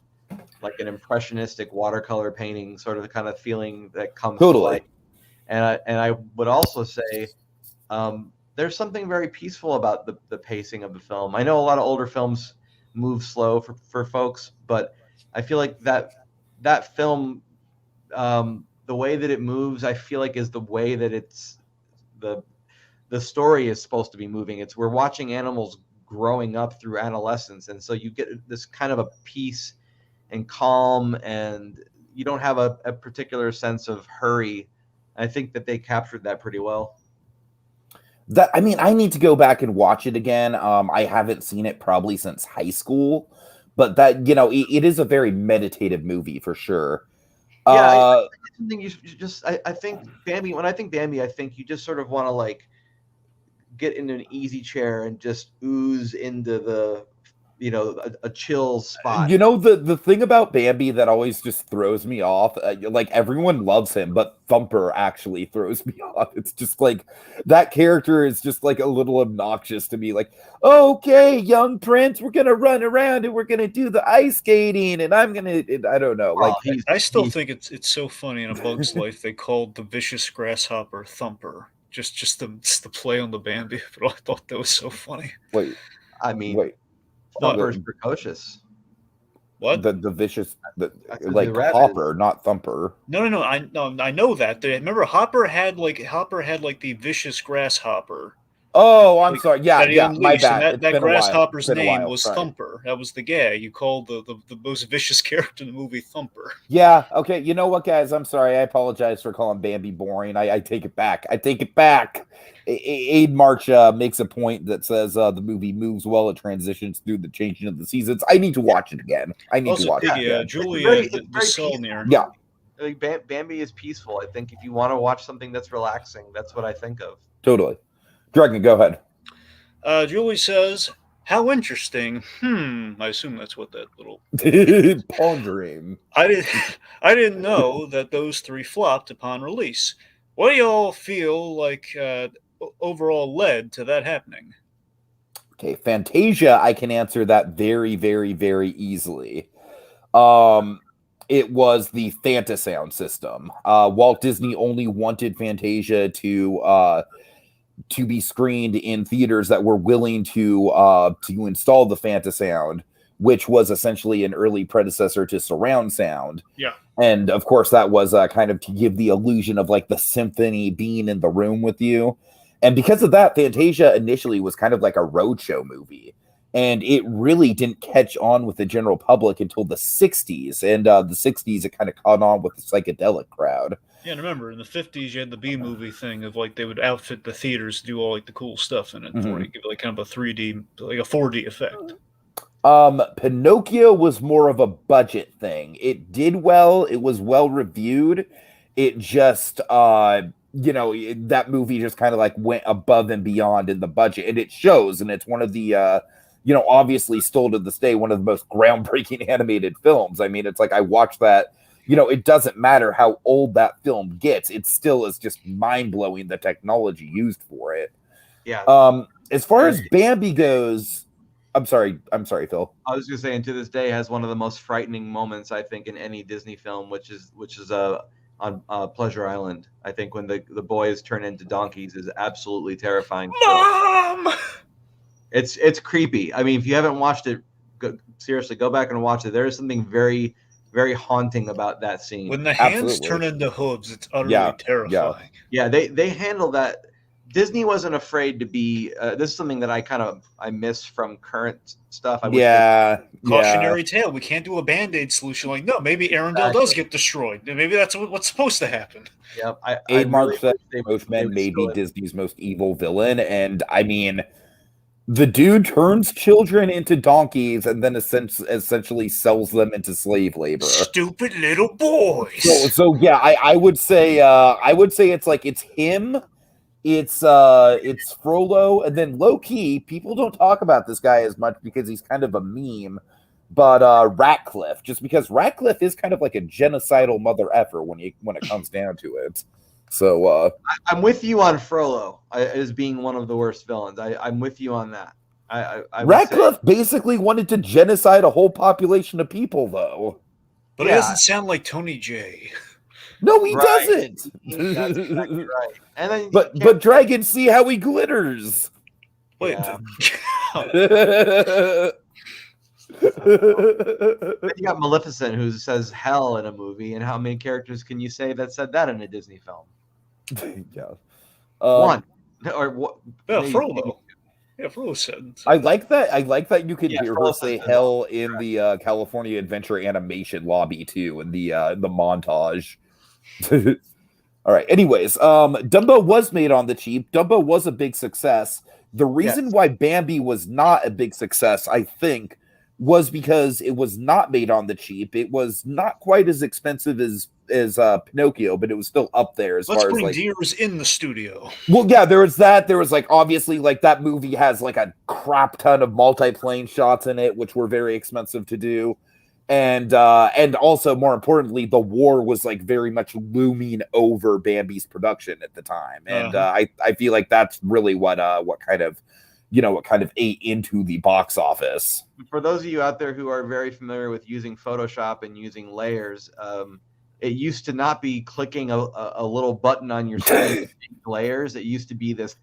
S3: like an impressionistic watercolor painting, sort of the kind of feeling that comes to life. And I would also say there's something very peaceful about the pacing of the film. I know a lot of older films move slow for folks, but I feel like that film, the way that it moves, I feel like is the way that it's the story is supposed to be moving. We're watching animals growing up through adolescence, and so you get this kind of a peace and calm, and you don't have a particular sense of hurry. I think that they captured that pretty well.
S1: I need to go back and watch it again. I haven't seen it probably since high school, but that it is a very meditative movie for sure.
S3: I think Bambi. When I think Bambi, I think you just sort of want to like get in an easy chair and just ooze into the a chill spot.
S1: The thing about Bambi that always just throws me off, like everyone loves him, but Thumper actually throws me off. It's just like that character is just like a little obnoxious to me. Like, okay, young prince, we're gonna run around and we're gonna do the ice skating, and I don't know. Like,
S2: I still think it's so funny in A Bug's Life they called the vicious grasshopper Thumper. Just the play on the Bambi, but I thought that was so funny.
S3: Thumper's precocious.
S2: What?
S1: The vicious,
S3: I said
S1: like
S3: the rabbit
S1: Hopper, not Thumper.
S2: No. I know that. Remember, Hopper had like the vicious grasshopper
S1: Oh, I'm
S2: like,
S1: sorry. Yeah,
S2: that he
S1: yeah, my
S2: unleashed, and
S1: bad.
S2: that,
S1: It's
S2: that
S1: been a while. It's
S2: grasshopper's
S1: been a
S2: name
S1: while.
S2: was
S1: Sorry.
S2: Thumper. That was the guy you called the most vicious character in the movie, Thumper.
S1: Yeah, okay. You know what, guys? I'm sorry. I apologize for calling Bambi boring. I take it back. I take it back. Aid March makes a point that says the movie moves well. It transitions through the changing of the seasons. I need to watch it again. I need to
S2: Also,
S1: watch it
S2: Piggy,
S1: again.
S2: Julia,
S3: it's
S2: the
S3: very
S2: Solnier.
S1: Yeah,
S3: Like Bambi is peaceful. I think if you want to watch something that's relaxing, that's what I think of.
S1: totally. Dragon, go ahead.
S2: Julie says, "How interesting." I assume that's what that little.
S1: Pondering.
S2: I didn't know that those three flopped upon release. What do y'all feel like overall led to that happening?
S1: Okay, Fantasia, I can answer that very, very, very easily. It was the Fanta Sound system. Walt Disney only wanted Fantasia to be screened in theaters that were willing to install the Fanta Sound, which was essentially an early predecessor to surround sound.
S2: Yeah.
S1: And of course, that was kind of to give the illusion of like the symphony being in the room with you. And because of that, Fantasia initially was kind of like a roadshow movie. And it really didn't catch on with the general public until the 60s. And the 60s, it kind of caught on with the psychedelic crowd.
S2: Yeah, and remember, in the 50s, you had the B movie thing of like they would outfit the theaters to do all like the cool stuff in it for you, give it like kind of a 3D, like a 4D effect.
S1: Pinocchio was more of a budget thing. It did well. It was well reviewed. It just, that movie just kind of like went above and beyond in the budget, and it shows. And it's one of the, obviously still to this day, one of the most groundbreaking animated films. I mean, it's like I watched that. It doesn't matter how old that film gets. It still is just mind blowing the technology used for it.
S3: Yeah.
S1: As far as Bambi goes. I'm sorry, Phil.
S3: I was going to say, and to this day has one of the most frightening moments I think in any Disney film, which is on Pleasure Island. I think when the boys turn into donkeys is absolutely terrifying.
S2: Mom!
S3: It's creepy. I mean, if you haven't watched it, seriously, go back and watch it. There is something very, very haunting about that scene.
S2: When the hands turn into hooves, it's utterly terrifying.
S3: Yeah, they handle that. Disney wasn't afraid to be. This is something that I miss from current stuff.
S2: Cautionary tale. We can't do a Band-Aid solution. Like, no, maybe Arendelle does get destroyed. Maybe that's what's supposed to happen.
S3: Yep.
S1: Aid March said most men may be Disney's most evil villain, and I mean, the dude turns children into donkeys and then essentially sells them into slave labor.
S2: Stupid little boys.
S1: So yeah, I would say it's him. It's Frollo, and then low key, people don't talk about this guy as much because he's kind of a meme. But Ratcliffe, just because Ratcliffe is kind of like a genocidal mother effer when it comes down to it. So
S3: I'm with you on Frollo as being one of the worst villains. I'm with you on that.
S1: Ratcliffe basically wanted to genocide a whole population of people, though.
S2: But it doesn't sound like Tony J.
S1: No, he doesn't.
S3: That's exactly right. And then,
S1: but Dragon, see how he glitters.
S2: Wait.
S3: Yeah. Then you got Maleficent, who says hell in a movie, and how many characters can you say that said that in a Disney film?
S1: Yeah,
S3: one or what?
S2: Frollo. Yeah, Frollo said.
S1: I like that you could hear her say hell in the California Adventure animation lobby too, in the montage. All right. Anyways, Dumbo was made on the cheap. Dumbo was a big success. The reason why Bambi was not a big success, I think, was because it was not made on the cheap. It was not quite as expensive as Pinocchio, but it was still up there as far as like
S2: deers in the studio.
S1: Well, yeah, there was that. There was like obviously like that movie has like a crap ton of multi-plane shots in it, which were very expensive to do. And also more importantly, the war was like very much looming over Bambi's production at the time. And I feel like that's really what kind of ate into the box office.
S3: For those of you out there who are very familiar with using Photoshop and using layers, it used to not be clicking a little button on your screen to change layers. It used to be this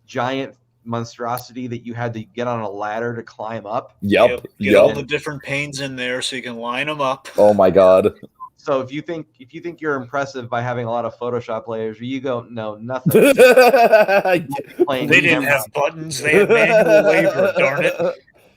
S3: giant monstrosity that you had to get on a ladder to climb up.
S1: Yep.
S2: Get all the different panes in there so you can line them up.
S1: Oh my god.
S3: So if you think you're impressive by having a lot of Photoshop layers, you go, no, nothing.
S2: They didn't have buttons. They had manual labor, darn it.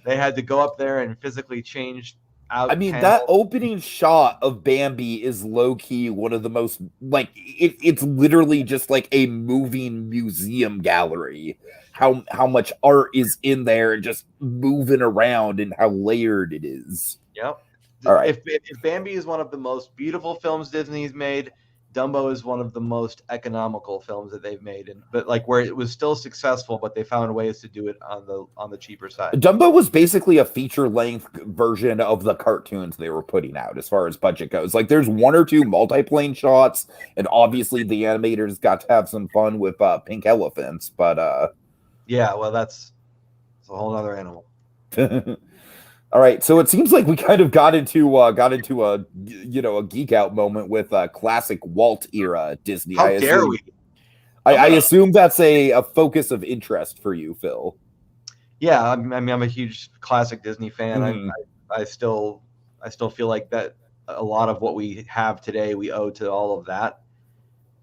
S3: They had to go up there and physically change out.
S1: I mean,
S3: panels.
S1: that opening shot of Bambi is low-key one of the most, like, it's literally just like a moving museum gallery. How much art is in there and just moving around and how layered it is.
S3: Yep.
S1: All right.
S3: If Bambi is one of the most beautiful films Disney's made, Dumbo is one of the most economical films that they've made, but like where it was still successful, but they found ways to do it on the cheaper side.
S1: Dumbo was basically a feature-length version of the cartoons they were putting out as far as budget goes. Like, there's one or two multi-plane shots, and obviously the animators got to have some fun with pink elephants, but
S3: yeah, well, it's a whole other animal.
S1: All right, so it seems like we kind of got into a geek out moment with classic Walt era Disney.
S3: How dare we?
S1: I assume that's a focus of interest for you, Phil.
S3: Yeah, I mean, I'm a huge classic Disney fan.
S1: Mhm.
S3: I still feel like that a lot of what we have today we owe to all of that,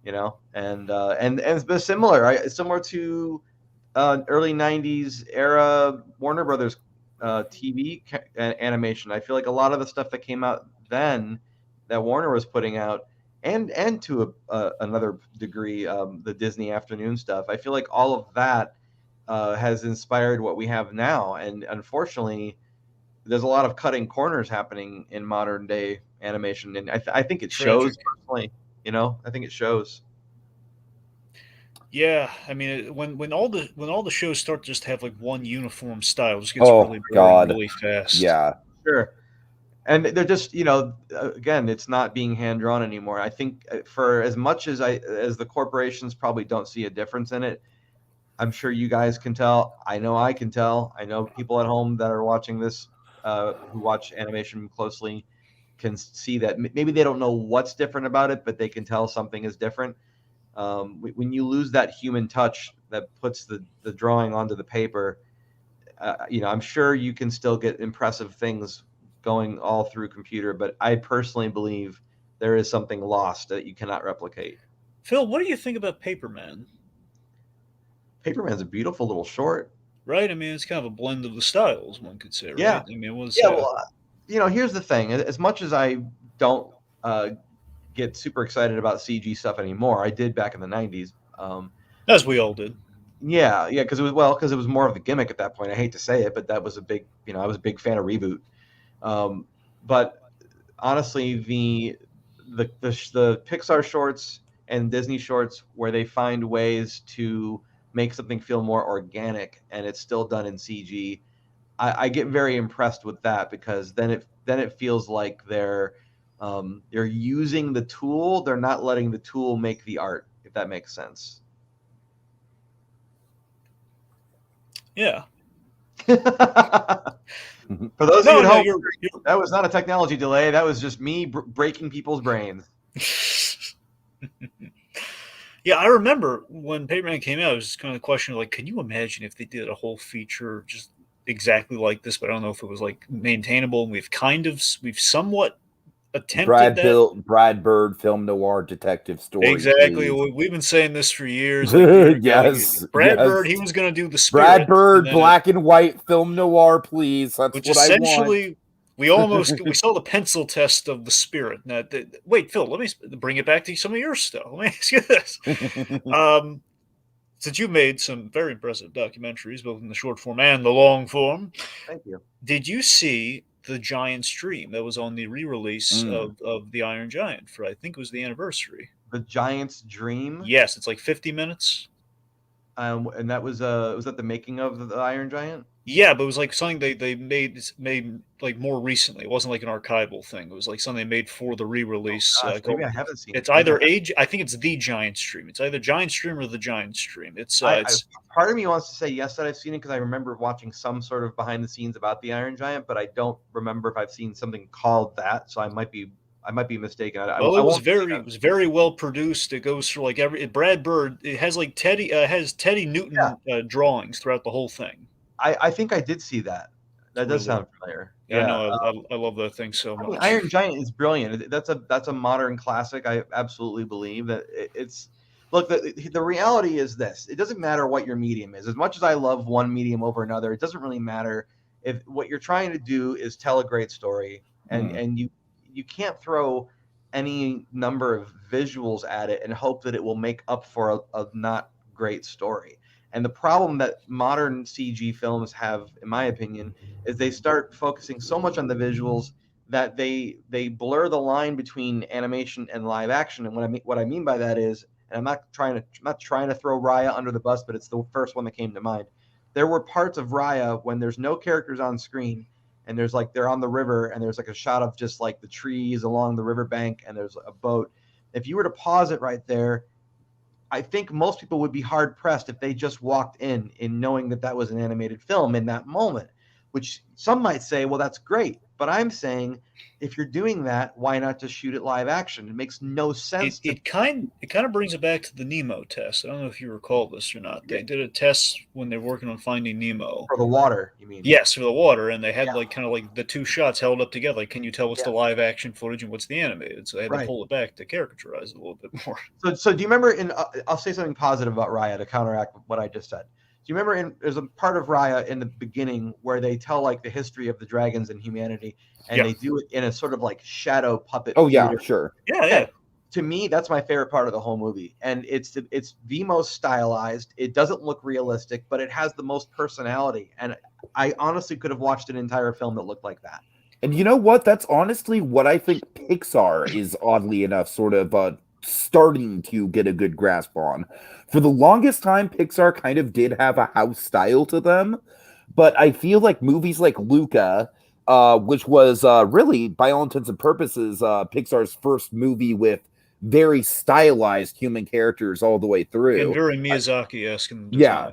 S3: and it's similar to early '90s era Warner Brothers TV animation. I feel like a lot of the stuff that came out then that Warner was putting out, and to another degree, the Disney afternoon stuff. I feel like all of that has inspired what we have now. And unfortunately, there's a lot of cutting corners happening in modern day animation, and I think it shows. Personally, I think it shows.
S2: Yeah, I mean, when all the shows start to just have like one uniform style, it just gets really boring really fast.
S1: Yeah,
S3: sure. And they're just, again, it's not being hand drawn anymore. I think for as much as the corporations probably don't see a difference in it, I'm sure you guys can tell. I know I can tell. I know people at home that are watching this, who watch animation closely, can see that maybe they don't know what's different about it, but they can tell something is different. When you lose that human touch that puts the drawing onto the paper, I'm sure you can still get impressive things going all through computer, but I personally believe there is something lost that you cannot replicate.
S2: Phil, what do you think about Paperman?
S3: Paperman's a beautiful little short.
S2: Right? I mean, it's kind of a blend of the styles, one could say, right?
S3: Yeah.
S2: I mean, it was...
S3: Yeah, well, here's the thing. As much as I don't get super excited about CG stuff anymore, I did back in the 90s.
S2: As we all did.
S3: Yeah, because it was more of the gimmick at that point. I hate to say it, but that was a big, I was a big fan of Reboot. But honestly, the Pixar shorts and Disney shorts where they find ways to make something feel more organic and it's still done in CG, I get very impressed with that, because then it feels like they're using the tool. They're not letting the tool make the art, if that makes sense.
S2: Yeah.
S3: For those of you at home, that was not a technology delay. That was just me breaking people's brains.
S2: Yeah, I remember when Paperman came out, it was just kind of the question of like, can you imagine if they did a whole feature just exactly like this? But I don't know if it was like maintainable. And we've somewhat attempted
S1: Brad Bird film noir detective story.
S2: Exactly.
S1: Please.
S2: We've been saying this for years. Like,
S1: yes.
S2: Brad Bird, he was going to do the Spirit.
S1: Brad Bird, black and white film noir, please. That's
S2: which
S1: what
S2: essentially,
S1: I want.
S2: we saw the pencil test of the Spirit. Now, wait, Phil, let me bring it back to some of your stuff. Let me ask you this. Since you made some very impressive documentaries, both in the short form and the long form.
S3: Thank you.
S2: Did you see The Giant's Dream that was on the re-release of The Iron Giant for, I think it was the anniversary?
S3: The Giant's Dream?
S2: Yes, it's like 50 minutes.
S3: And that was that the making of the Iron Giant?
S2: Yeah, but it was like something they made like more recently. It wasn't like an archival thing. It was like something they made for the re-release.
S3: Maybe I haven't seen it.
S2: It's either I think it's The Giant's Dream. It's either Giant's Dream or The Giant's Dream. It's
S3: part of me wants to say yes that I've seen it, because I remember watching some sort of behind the scenes about the Iron Giant, but I don't remember if I've seen something called that. So I might be I might be mistaken.
S2: Well, it was very well produced. It goes through like Brad Bird. It has like Teddy Newton drawings throughout the whole thing.
S3: I think I did see that. That does sound familiar.
S2: Yeah, I know. I love that thing so much.
S3: Iron Giant is brilliant. That's a modern classic. I absolutely believe that it's. Look, the reality is this: it doesn't matter what your medium is. As much as I love one medium over another, it doesn't really matter if what you're trying to do is tell a great story, and you can't throw any number of visuals at it and hope that it will make up for a not great story. And the problem that modern CG films have, in my opinion, is they start focusing so much on the visuals that they blur the line between animation and live action. And what I mean by that is, and I'm not trying to throw Raya under the bus, but it's the first one that came to mind. There were parts of Raya when there's no characters on screen, and there's like they're on the river, and there's like a shot of just like the trees along the riverbank, and there's a boat. If you were to pause it right there, I think most people would be hard pressed if they just walked in knowing that was an animated film in that moment, which some might say, well, that's great. But I'm saying, if you're doing that, why not just shoot it live action? It makes no sense.
S2: It kind of brings it back to the Nemo test. I don't know if you recall this or not. They did a test when they were working on Finding Nemo.
S3: For the water, you mean?
S2: Yes, for the water. And they had like kind of like the two shots held up together. Like, can you tell what's the live action footage and what's the animated? So they had to pull it back to caricaturize it a little bit more.
S3: So do you remember I'll say something positive about Raya to counteract what I just said. Do you remember there's a part of Raya in the beginning where they tell like the history of the dragons and humanity, and they do it in a sort of like shadow puppet.
S1: Oh yeah, sure.
S2: Yeah.
S3: To me, that's my favorite part of the whole movie, and it's the most stylized. It doesn't look realistic, but it has the most personality, and I honestly could have watched an entire film that looked like that.
S1: And you know what? That's honestly what I think Pixar is, oddly enough, sort of starting to get a good grasp on. For the longest time, Pixar kind of did have a house style to them, but I feel like movies like Luca, which was really, by all intents and purposes, Pixar's first movie with very stylized human characters all the way through.
S2: And very Miyazaki-esque.
S1: Yeah.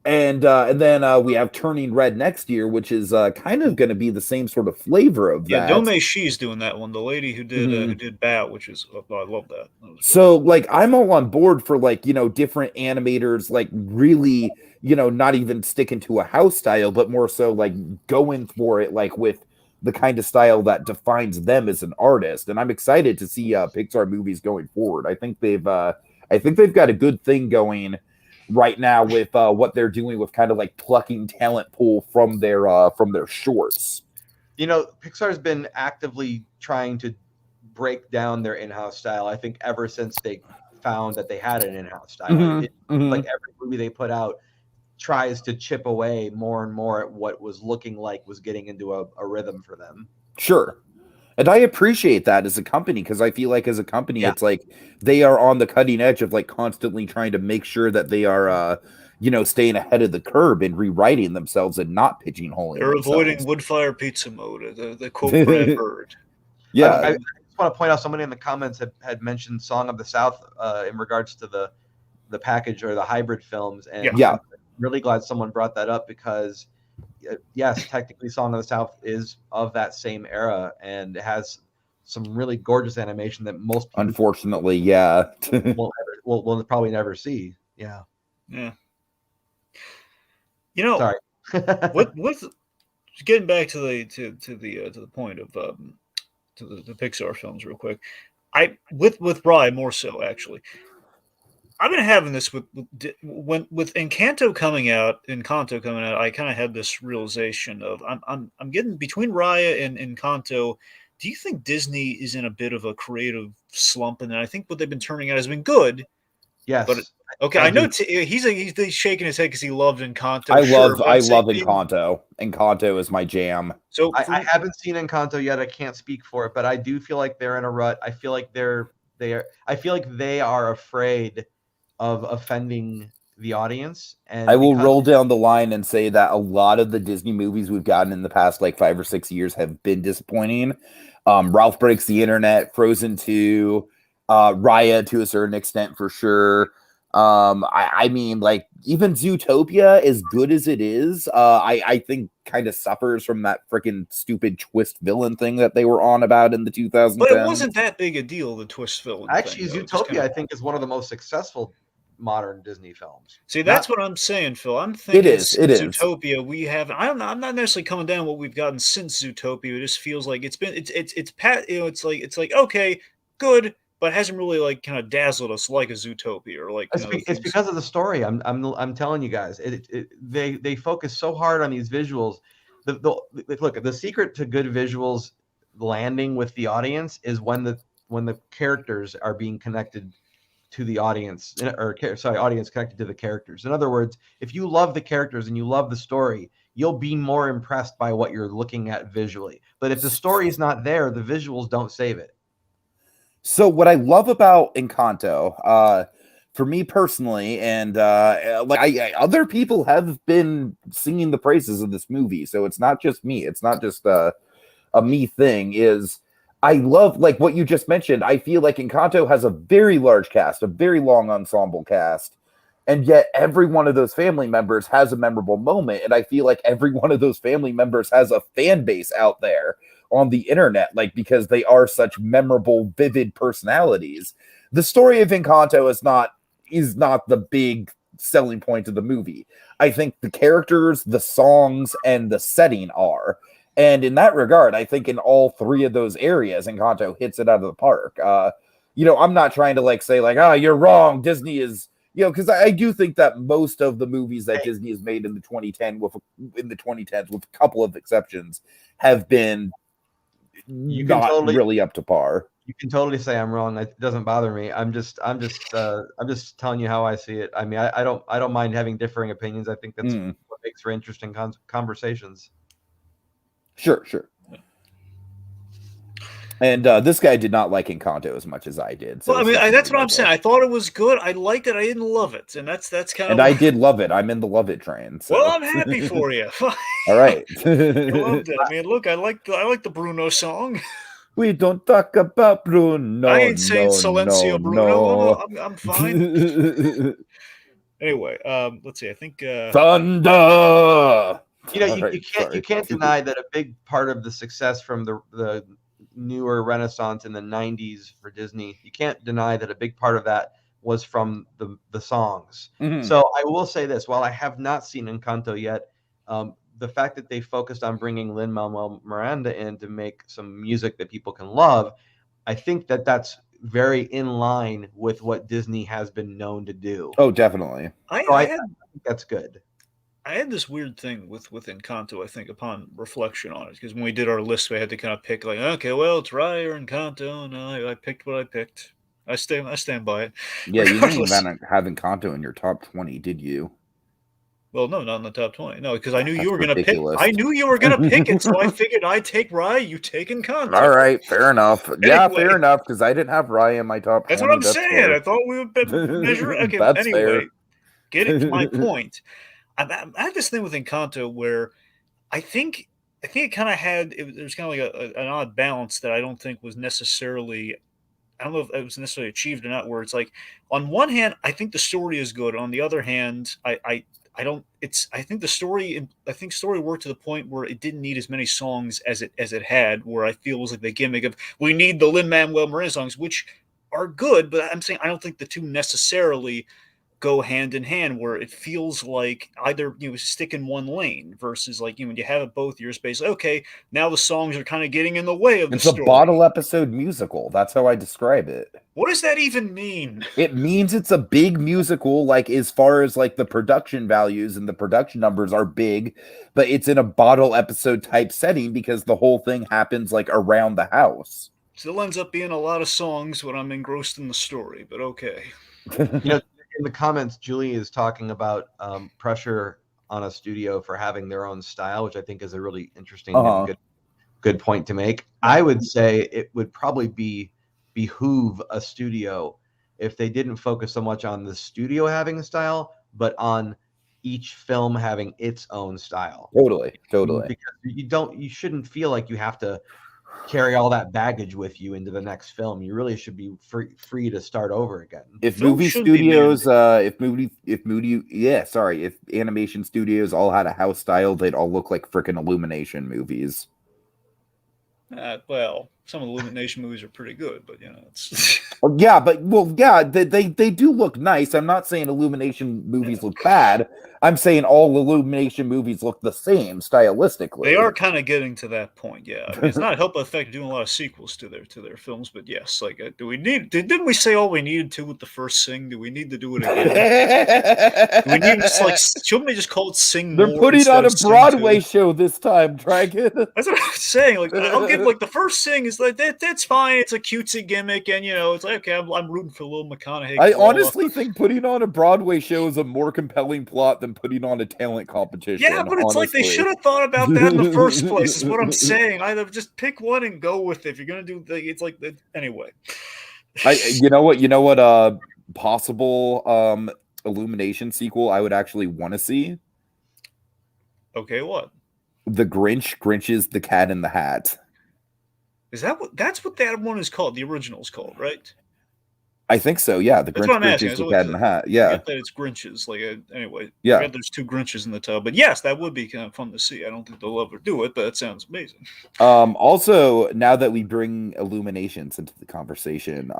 S1: And then we have Turning Red next year, which is kind of going to be the same sort of flavor of that.
S2: Yeah, Domei Shi's doing that one. The lady who did Bat, which is I love that.
S1: So like I'm all on board for like different animators like really not even sticking to a house style, but more so like going for it like with the kind of style that defines them as an artist. And I'm excited to see Pixar movies going forward. I think they've got a good thing going right now with what they're doing with kind of like plucking talent pool from their shorts.
S3: Pixar's been actively trying to break down their in-house style. I think ever since they found that they had an in-house style, like every movie they put out tries to chip away more and more at what was looking like was getting into a rhythm for them.
S1: Sure. And I appreciate that as a company, because I feel like as a company, it's like they are on the cutting edge of like constantly trying to make sure that they are, staying ahead of the curve and rewriting themselves and pitching pigeonholing.
S2: They're avoiding woodfire pizza mode. The quote Brad Bird.
S1: Yeah.
S3: I just want to point out somebody in the comments had mentioned Song of the South in regards to the package or the hybrid films. And I'm really glad someone brought that up because yes, technically Song of the South is of that same era and it has some really gorgeous animation that most people
S1: unfortunately
S3: will probably never see. Yeah.
S2: Sorry. with getting back to the point of to the Pixar films real quick. With Raya more so actually. I've been having this with Encanto coming out. I kind of had this realization of I'm getting between Raya and Encanto. Do you think Disney is in a bit of a creative slump? And I think what they've been turning out has been good.
S3: Yes.
S2: But okay, I know he's shaking his head because he loved Encanto.
S1: I love Encanto. Encanto is my jam.
S3: So I haven't seen Encanto yet. I can't speak for it, but I do feel like they're in a rut. I feel like they are afraid of offending the audience. And
S1: I will roll down the line and say that a lot of the Disney movies we've gotten in the past like 5 or 6 years have been disappointing. Ralph Breaks the Internet, Frozen 2, Raya to a certain extent for sure. I mean, like, even Zootopia, as good as it is, I think kind of suffers from that freaking stupid twist villain thing that they were on about in the 2010s.
S2: But it wasn't that big a deal, the twist villain
S3: Actually,
S2: thing.
S3: Zootopia, I think, is one of the most successful modern Disney films.
S2: See, that's what I'm saying, Phil. I'm thinking
S1: it is.
S2: Zootopia, we haven't. I'm not necessarily coming down what we've gotten since Zootopia. It just feels like it's it's like okay, good, but it hasn't really like kind of dazzled us like a Zootopia or like.
S3: It's because of the story. I'm telling you guys, they focus so hard on these visuals. Look, the secret to good visuals landing with the audience is when the characters are being connected to the audience, audience connected to the characters. In other words, if you love the characters and you love the story, you'll be more impressed by what you're looking at visually. But if the story is not there, the visuals don't save it.
S1: So what I love about Encanto, for me personally, and other people have been singing the praises of this movie, so it's not just me. It's not just a me thing. Is I love, like what you just mentioned. I feel like Encanto has a very large cast, a very long ensemble cast, and yet every one of those family members has a memorable moment, and I feel like every one of those family members has a fan base out there on the internet, like, because they are such memorable, vivid personalities. The story of Encanto is not the big selling point of the movie. I think the characters, the songs, and the setting are. And in that regard, I think in all three of those areas, Encanto hits it out of the park. I'm not trying to like say like, you're wrong. Disney is, because I do think that most of the movies that Disney has made in the 2010s, with a couple of exceptions, have been really up to par.
S3: You can totally say I'm wrong. It doesn't bother me. I'm just telling you how I see it. I mean, I don't mind having differing opinions. I think that's what makes for interesting conversations.
S1: Sure. And this guy did not like Encanto as much as I did. So
S2: well, I mean, that's what I'm saying. I thought it was good. I liked it. I didn't love it, and that's kind of.
S1: And I did love it. I'm in the love it train. So.
S2: Well, I'm happy for you.
S1: All right.
S2: I loved it. I mean, look, I like the Bruno song.
S1: We don't talk about Bruno.
S2: I ain't saying Silencio Bruno. No. I'm fine. Anyway, let's see. I think
S1: Thunder.
S3: You can't deny that a big part of the success from the newer Renaissance in the 90s for Disney, you can't deny that a big part of that was from the songs. Mm-hmm. So I will say this: while I have not seen Encanto yet, the fact that they focused on bringing Lin-Manuel Miranda in to make some music that people can love, I think that's very in line with what Disney has been known to do.
S1: Oh, definitely.
S3: I think that's good.
S2: I had this weird thing with Encanto, I think, upon reflection on it, because when we did our list, we had to kind of pick, like, okay, well, it's Raya or Encanto. No, I picked what I picked. I stand by it.
S1: Yeah, you didn't even have Encanto in your top 20, did you?
S2: Well, no, not in the top 20. No, because I knew you were going to pick. I knew you were going to pick it, so I figured I'd take Raya, you take Encanto.
S1: All right, fair enough. Anyway, yeah, fair enough, because I didn't have Raya in my top 20.
S2: That's what I'm saying. Fair. I thought we would measure. Okay,
S1: that's
S2: anyway,
S1: fair.
S2: Get it to my point. I had this thing with Encanto where I think it kind of had. There's kind of like an odd balance that I don't think was necessarily. I don't know if it was necessarily achieved or not. Where it's like, on one hand, I think the story is good. On the other hand, I think the story worked to the point where it didn't need as many songs as it had, where I feel it was like the gimmick of, we need the Lin-Manuel Miranda songs, which are good, but I'm saying I don't think the two necessarily go hand in hand, where it feels like either stick in one lane versus like when you have it both, you're basically okay, now the songs are kind of getting in the way of the story.
S1: It's a bottle episode musical. That's how I describe it.
S2: What does that even mean?
S1: It means it's a big musical, like as far as like the production values and the production numbers are big, but it's in a bottle episode type setting because the whole thing happens like around the house.
S2: Still ends up being a lot of songs when I'm engrossed in the story, but okay.
S3: In the comments, Julie is talking about pressure on a studio for having their own style, which I think is a really interesting and good point to make. I would say it would probably behoove a studio if they didn't focus so much on the studio having a style, but on each film having its own style.
S1: Totally.
S3: Because you shouldn't feel like you have to carry all that baggage with you into the next film. You really should be free to start over again.
S1: If
S2: Film
S1: movie
S2: should be
S1: studios,
S2: mandated.
S1: if animation studios all had a house style, they'd all look like frickin' Illumination movies.
S2: Well, some of the Illumination movies are pretty good, but it's
S1: They do look nice. I'm not saying Illumination movies look bad. I'm saying all Illumination movies look the same stylistically.
S2: they are kind of getting to that point. Yeah, I mean, it's not help but the fact of doing a lot of sequels to their films, but yes, like didn't we say all we needed to with the first Sing? Do we need to do it again? We need shouldn't we just call it Sing
S1: They're
S2: More?
S1: putting on a Broadway
S2: 2?
S1: show this time, Dragon.
S2: That's what I'm saying. Like, I'll give the first Sing is like that's fine. It's a cutesy gimmick, and it's like okay, I'm rooting for Lil McConaughey.
S1: I honestly think putting on a Broadway show is a more compelling plot than putting on a talent competition.
S2: Yeah, but it's like they should have thought about that in the first place. Is what I'm saying. Either just pick one and go with it. If you're gonna do, it's like anyway.
S1: You know what? Possible Illumination sequel I would actually want to see.
S2: Okay, what?
S1: The Grinch's The Cat in the Hat.
S2: Is that's what that one is called? The original is called, right?
S1: I think so. Yeah,
S2: That's what I'm asking.
S1: Grinch's The Cat in the Hat. Yeah,
S2: that it's Grinch's. Like anyway,
S1: yeah.
S2: I there's two Grinches in the tub, but yes, that would be kind of fun to see. I don't think they'll ever do it, but it sounds amazing.
S1: Also, now that we bring Illuminations into the conversation,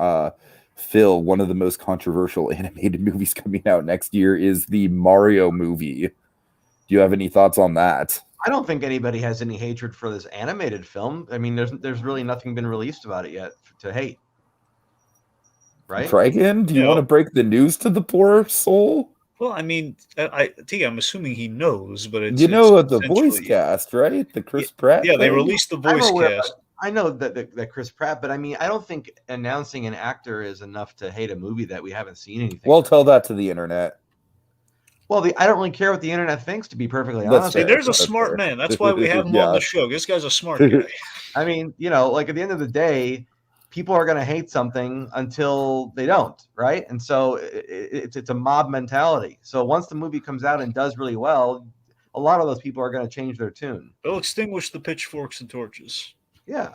S1: Phil, one of the most controversial animated movies coming out next year is the Mario movie. Do you have any thoughts on that?
S3: I don't think anybody has any hatred for this animated film. I mean, there's really nothing been released about it yet to hate. Right?
S1: Dragon, do you want to break the news to the poor soul?
S2: Well, I mean, I'm assuming he knows, but it's
S1: the voice cast, right? The Chris Pratt.
S2: Yeah, they released the voice cast.
S3: I know that Chris Pratt, but I mean, I don't think announcing an actor is enough to hate a movie that we haven't seen anything.
S1: Well, tell that to the internet.
S3: Well, I don't really care what the internet thinks, to be perfectly honest.
S2: Hey, there's a smart man. That's why we have him on the show. This guy's a smart guy.
S3: I mean, like at the end of the day, people are going to hate something until they don't, right? And so it's a mob mentality. So once the movie comes out and does really well, a lot of those people are going to change their tune.
S2: They'll extinguish the pitchforks and torches.
S3: Yeah.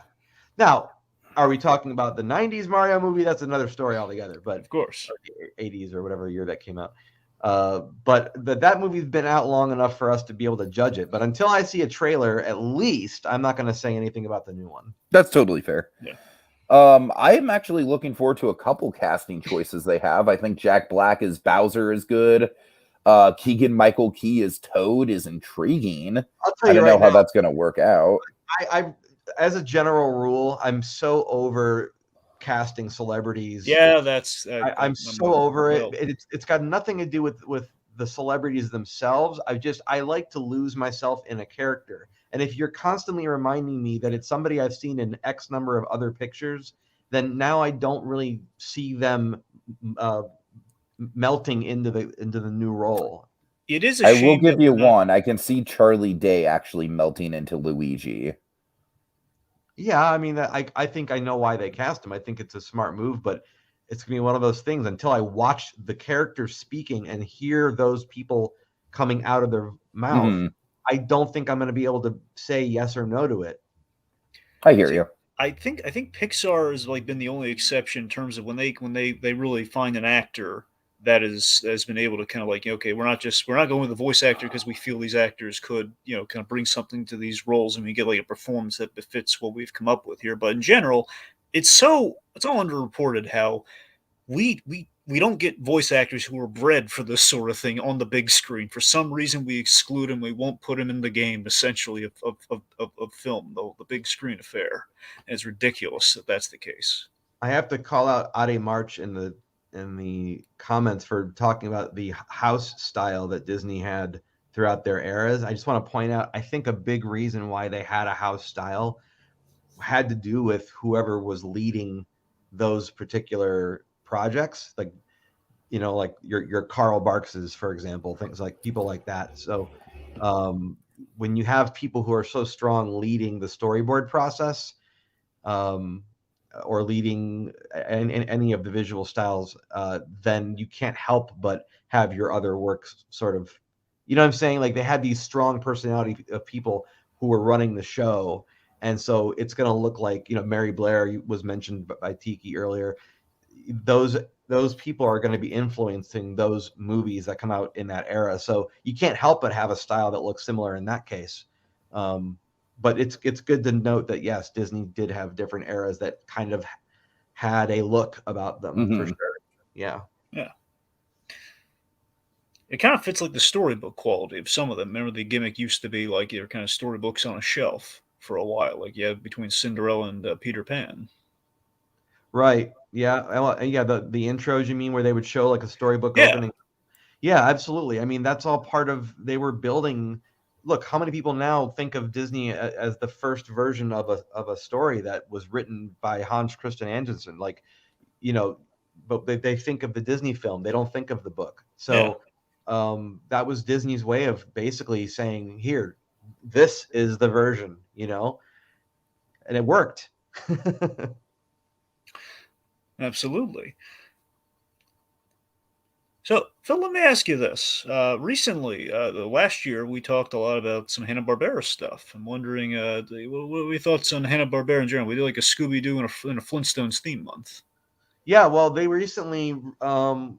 S3: Now, are we talking about the 90s Mario movie? That's another story altogether. But
S2: of course,
S3: 80s or whatever year that came out. But that movie's been out long enough for us to be able to judge it. But until I see a trailer, at least, I'm not going to say anything about the new one.
S1: That's totally fair.
S2: Yeah.
S1: I am actually looking forward to a couple casting choices they have. I think Jack Black as Bowser is good. Keegan-Michael Key as Toad is intriguing. I don't know how that's going to work out.
S3: I as a general rule, I'm so over casting celebrities.
S2: Yeah, that's.
S3: I'm so over it. It's got nothing to do with the celebrities themselves. I like to lose myself in a character. And if you're constantly reminding me that it's somebody I've seen in X number of other pictures, then now I don't really see them melting into the new role.
S2: It is a shame.
S1: I will give you one. I can see Charlie Day actually melting into Luigi.
S3: Yeah, I mean, I think I know why they cast him. I think it's a smart move, but it's going to be one of those things until I watch the characters speaking and hear those people coming out of their mouth. Mm-hmm. I don't think I'm going to be able to say yes or no to it.
S1: I hear you.
S2: I think Pixar has been the only exception in terms of when they really find an actor that has been able to kind of okay, we're not going with the voice actor because we feel these actors could kind of bring something to these roles and we get a performance that befits what we've come up with here. But in general, it's all underreported how we don't get voice actors who are bred for this sort of thing on the big screen. For some reason, we exclude them. We won't put them in the game, essentially, of film, the big screen affair. And it's ridiculous that that's the case.
S3: I have to call out Ade March in the comments for talking about the house style that Disney had throughout their eras. I just want to point out, I think a big reason why they had a house style had to do with whoever was leading those particular projects, like your Carl Barkses, for example, things like people like that. So when you have people who are so strong leading the storyboard process or leading in any of the visual styles, then you can't help but have your other works sort of, you know what I'm saying? Like they had these strong personality of people who were running the show, And so it's going to look like, Mary Blair was mentioned by Tiki earlier. Those people are going to be influencing those movies that come out in that era. So you can't help but have a style that looks similar in that case. But it's good to note that, yes, Disney did have different eras that kind of had a look about them, for sure. Yeah.
S2: Yeah. It kind of fits like the storybook quality of some of them. Remember, the gimmick used to be like they were kind of storybooks on a shelf for a while, like you had between Cinderella and Peter Pan.
S3: Right. Yeah. Yeah. The intros, you mean, where they would show like a storybook
S2: Yeah.
S3: opening? Yeah, absolutely. I mean, that's all part of, they were building. Look, how many people now think of Disney as the first version of a story that was written by Hans Christian Andersen? Like, but they think of the Disney film. They don't think of the book. So that was Disney's way of basically saying, here, this is the version, and it worked.
S2: Absolutely. So, Phil, let me ask you this. Recently, last year, we talked a lot about some Hanna-Barbera stuff. I'm wondering, what are your thoughts on Hanna-Barbera in general? We did like a Scooby-Doo and a Flintstones theme month.
S3: Yeah, well, they recently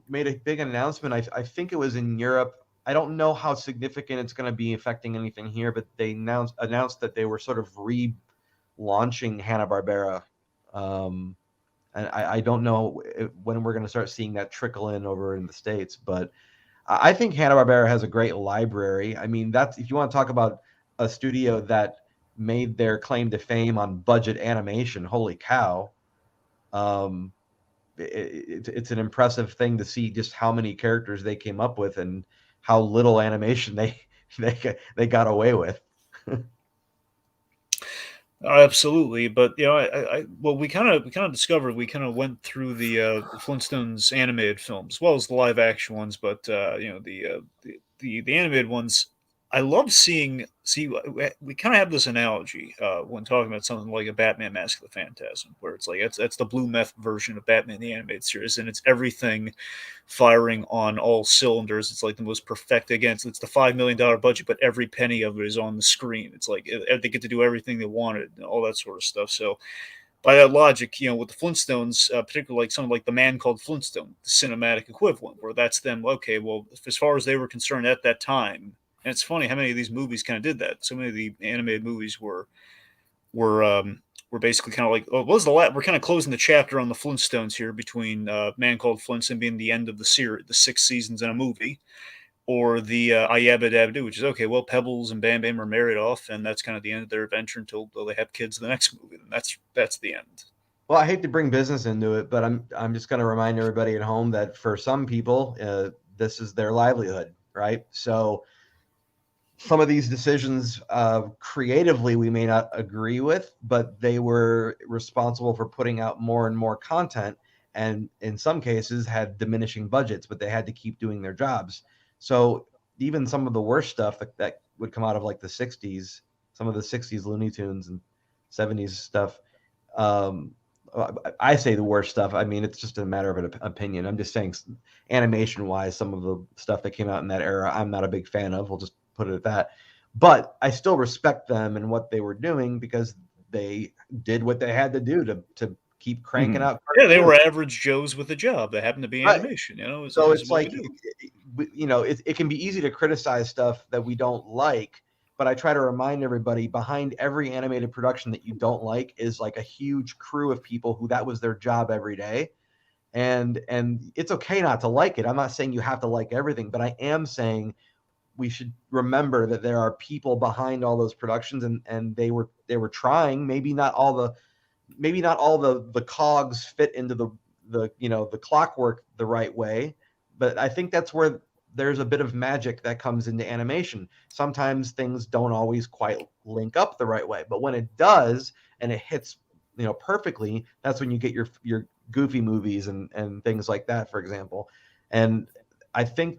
S3: made a big announcement. I think it was in Europe. I don't know how significant it's going to be affecting anything here, but they announced that they were sort of relaunching Hanna-Barbera. And I don't know when we're going to start seeing that trickle in over in the States, but I think Hanna-Barbera has a great library. I mean, that's, if you want to talk about a studio that made their claim to fame on budget animation, holy cow. It's an impressive thing to see just how many characters they came up with and how little animation they got away with.
S2: Absolutely, but we kind of discovered, we kind of went through the Flintstones animated films as well as the live action ones, but the animated ones, I love seeing. See, we kind of have this analogy when talking about something like a Batman: Mask of the Phantasm, where it's like that's the blue meth version of Batman the animated series, and it's everything firing on all cylinders. It's like the most perfect. Again, it's the $5 million budget, but every penny of it is on the screen. It's like they get to do everything they wanted, and all that sort of stuff. So by that logic, with the Flintstones, particularly like something like The Man Called Flintstone, the cinematic equivalent, where that's them. Okay, well, as far as they were concerned at that time, and it's funny how many of these movies kind of did that. So many of the animated movies were basically kind of like, oh, we're kind of closing the chapter on the Flintstones here between Man Called Flintstone being the end of the series, the 6 seasons in a movie, or the I Yabba Dabba Doo, which is okay. Well, Pebbles and Bam Bam are married off, and that's kind of the end of their adventure until they have kids in the next movie. And that's the end.
S3: Well, I hate to bring business into it, but I'm just going to remind everybody at home that for some people, this is their livelihood, right? So some of these decisions creatively we may not agree with, but they were responsible for putting out more and more content, and in some cases had diminishing budgets, but they had to keep doing their jobs. So even some of the worst stuff that would come out of like the 60s, some of the 60s Looney Tunes and 70s stuff, I say the worst stuff. I mean, it's just a matter of an opinion. I'm just saying animation wise, some of the stuff that came out in that era, I'm not a big fan of. We'll just put it at that. But I still respect them and what they were doing because they did what they had to do to keep cranking out.
S2: Yeah, they were average Joes with a job that happened to be animation.
S3: So it's like, it can be easy to criticize stuff that we don't like, but I try to remind everybody behind every animated production that you don't like is like a huge crew of people who that was their job every day. And it's okay not to like it. I'm not saying you have to like everything, but I am saying we should remember that there are people behind all those productions, and they were trying. Maybe not all the cogs fit into the clockwork the right way, but I think that's where there's a bit of magic that comes into animation. Sometimes things don't always quite link up the right way, but when it does and it hits perfectly, that's when you get your Goofy movies and things like that, for example. And I think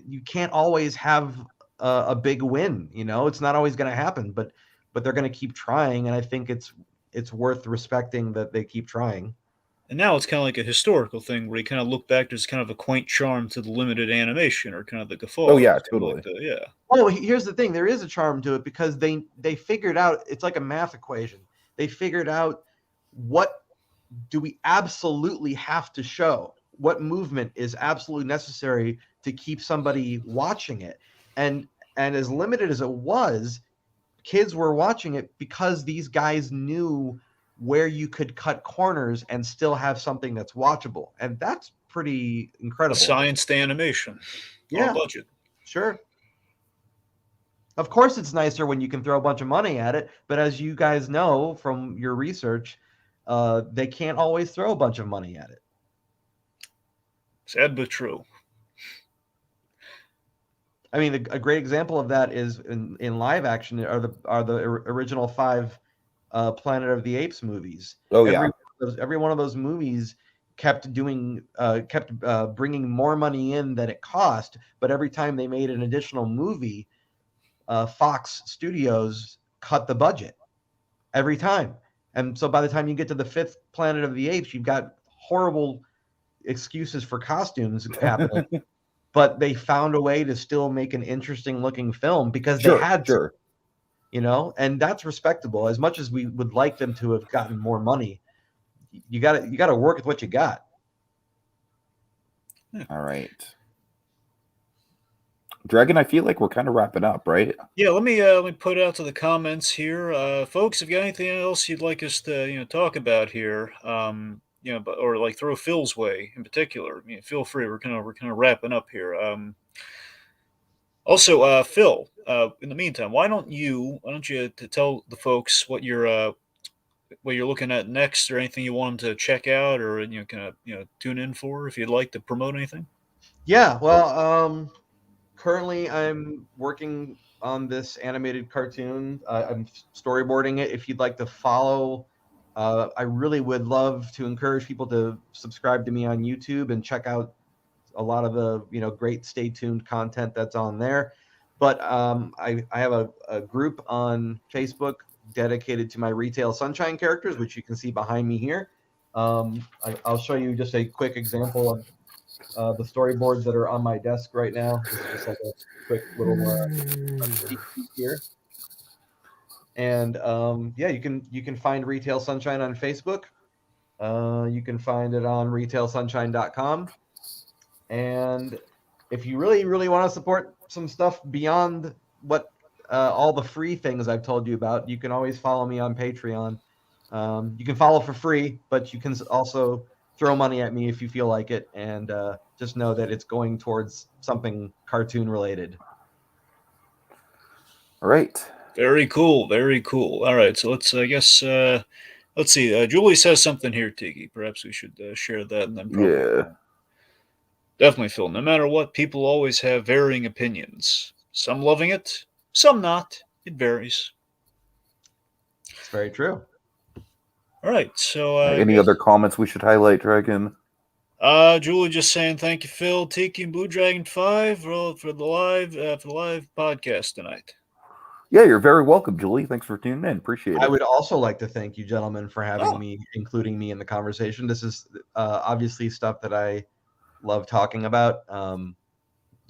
S3: you can't always have a big win. It's not always going to happen, but they're going to keep trying, and I think it's worth respecting that they keep trying.
S2: And now it's kind of like a historical thing where you kind of look back. There's kind of a quaint charm to the limited animation, or kind of the guffaw.
S1: Oh yeah,
S2: or something
S1: totally.
S2: like that. Yeah.
S3: Oh, here's the thing. There is a charm to it because they figured out it's like a math equation. They figured out what do we absolutely have to show? What movement is absolutely necessary to keep somebody watching it? And as limited as it was, kids were watching it because these guys knew where you could cut corners and still have something that's watchable. And that's pretty incredible.
S2: Science to animation.
S3: Yeah.
S2: On budget.
S3: Sure. Of course, it's nicer when you can throw a bunch of money at it, but as you guys know from your research, they can't always throw a bunch of money at it.
S2: Sad but true.
S3: I mean, a great example of that is in live action are the original 5 Planet of the Apes movies.
S1: Oh yeah.
S3: Every one of those movies kept bringing more money in than it cost, but every time they made an additional movie, Fox Studios cut the budget every time. And so by the time you get to the 5th Planet of the Apes, you've got horrible excuses for costumes happening, but they found a way to still make an interesting looking film because they had to, and that's respectable. As much as we would like them to have gotten more money, you got to work with what you got.
S1: All right. Dragon, I feel like we're kind of wrapping up, right?
S2: Yeah, let me put it out to the comments here, folks. If you got anything else you'd like us to talk about here, or like throw Phil's way in particular, feel free. We're kind of wrapping up here. Also, Phil, in the meantime, why don't you tell the folks what you're looking at next, or anything you want them to check out, or tune in for, if you'd like to promote anything.
S3: Yeah, well, currently I'm working on this animated cartoon. I'm storyboarding it. If you'd like to follow, I really would love to encourage people to subscribe to me on YouTube and check out a lot of the great Stay Tuned content that's on there. But I have a group on Facebook dedicated to my Retail Sunshine characters, which you can see behind me here. I'll show you just a quick example of the storyboards that are on my desk right now. This is just like a quick little peek here. And you can find Retail Sunshine on Facebook. You can find it on retailsunshine.com. And if you really, really want to support some stuff beyond what all the free things I've told you about, you can always follow me on Patreon. You can follow for free, but you can also throw money at me if you feel like it. And just know that it's going towards something cartoon related.
S1: All right.
S2: Very cool. Very cool. All right. So let's see. Julie says something here, Tiki. Perhaps we should share that and then
S1: Yeah.
S2: Definitely, Phil. No matter what, people always have varying opinions. Some loving it, some not. It varies.
S3: It's very true.
S2: All right. So,
S1: any other comments we should highlight, Dragon?
S2: Julie just saying thank you, Phil, Tiki and Bluedragonfive for the live podcast tonight.
S1: Yeah, you're very welcome, Julie. Thanks for tuning in. Appreciate it.
S3: I would also like to thank you, gentlemen, for having me, including me in the conversation. This is obviously stuff that I love talking about.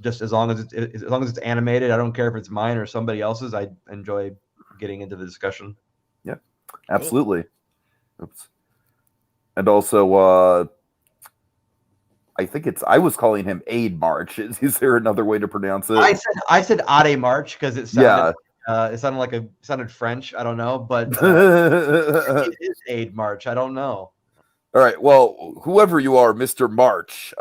S3: Just as long as it's animated, I don't care if it's mine or somebody else's. I enjoy getting into the discussion.
S1: Yeah, absolutely. Cool. Oops. And also, I think I was calling him Aid March. Is there another way to pronounce it?
S3: I said Ade March because it sounded French. I don't know, but it is Aid March. I don't know.
S1: All right. Well, whoever you are, Mr. March,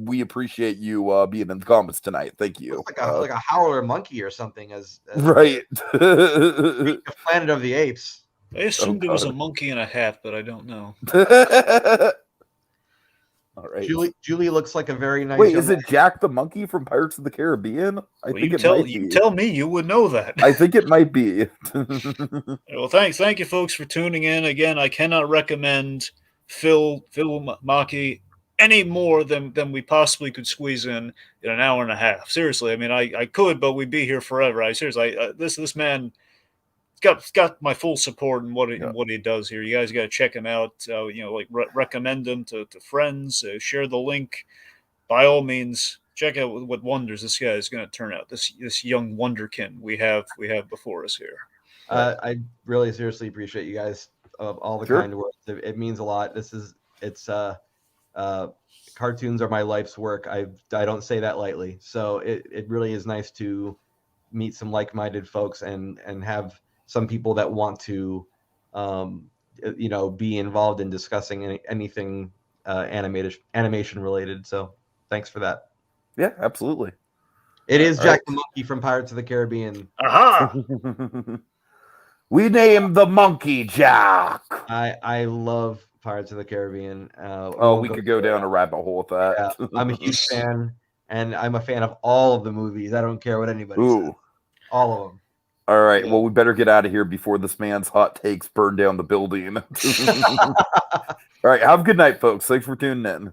S1: we appreciate you being in the comments tonight. Thank you.
S3: Like a howler monkey or something, as
S1: right.
S3: The Planet of the Apes.
S2: I assumed it was a monkey in a hat, but I don't know.
S1: All right.
S3: Julie looks like a very nice.
S1: Wait, is it Jack the Monkey from Pirates of the Caribbean? I think it might be.
S2: You tell me, you would know that.
S1: I think it might be.
S2: Well, thank you, folks, for tuning in. Again, I cannot recommend Phil Machi any more than we possibly could squeeze in an hour and a half. Seriously, I mean, I could, but we'd be here forever. This man got my full support in what
S1: Yeah.
S2: he does here. You guys got to check him out. Like recommend him to friends. Share the link. By all means, check out what wonders this guy is going to turn out. This young wonderkin we have before us here.
S3: I really seriously appreciate you guys of all the
S1: Sure.
S3: kind words. It means a lot. Cartoons are my life's work. I don't say that lightly. So it really is nice to meet some like-minded folks and have some people that want to be involved in discussing anything animation related. So thanks for that.
S1: Yeah, absolutely.
S3: It is
S1: All
S3: Jack
S1: right.
S3: the Monkey from Pirates of the Caribbean.
S2: Aha!
S1: We named the monkey Jack.
S3: I love Pirates of the Caribbean.
S1: We could go down a rabbit hole with that.
S3: Yeah, I'm a huge fan, and I'm a fan of all of the movies. I don't care what anybody
S1: Ooh.
S3: says. All of them.
S1: All right.
S3: Yeah.
S1: Well, we better get out of here before this man's hot takes burn down the building. All right. Have a good night, folks. Thanks for tuning in.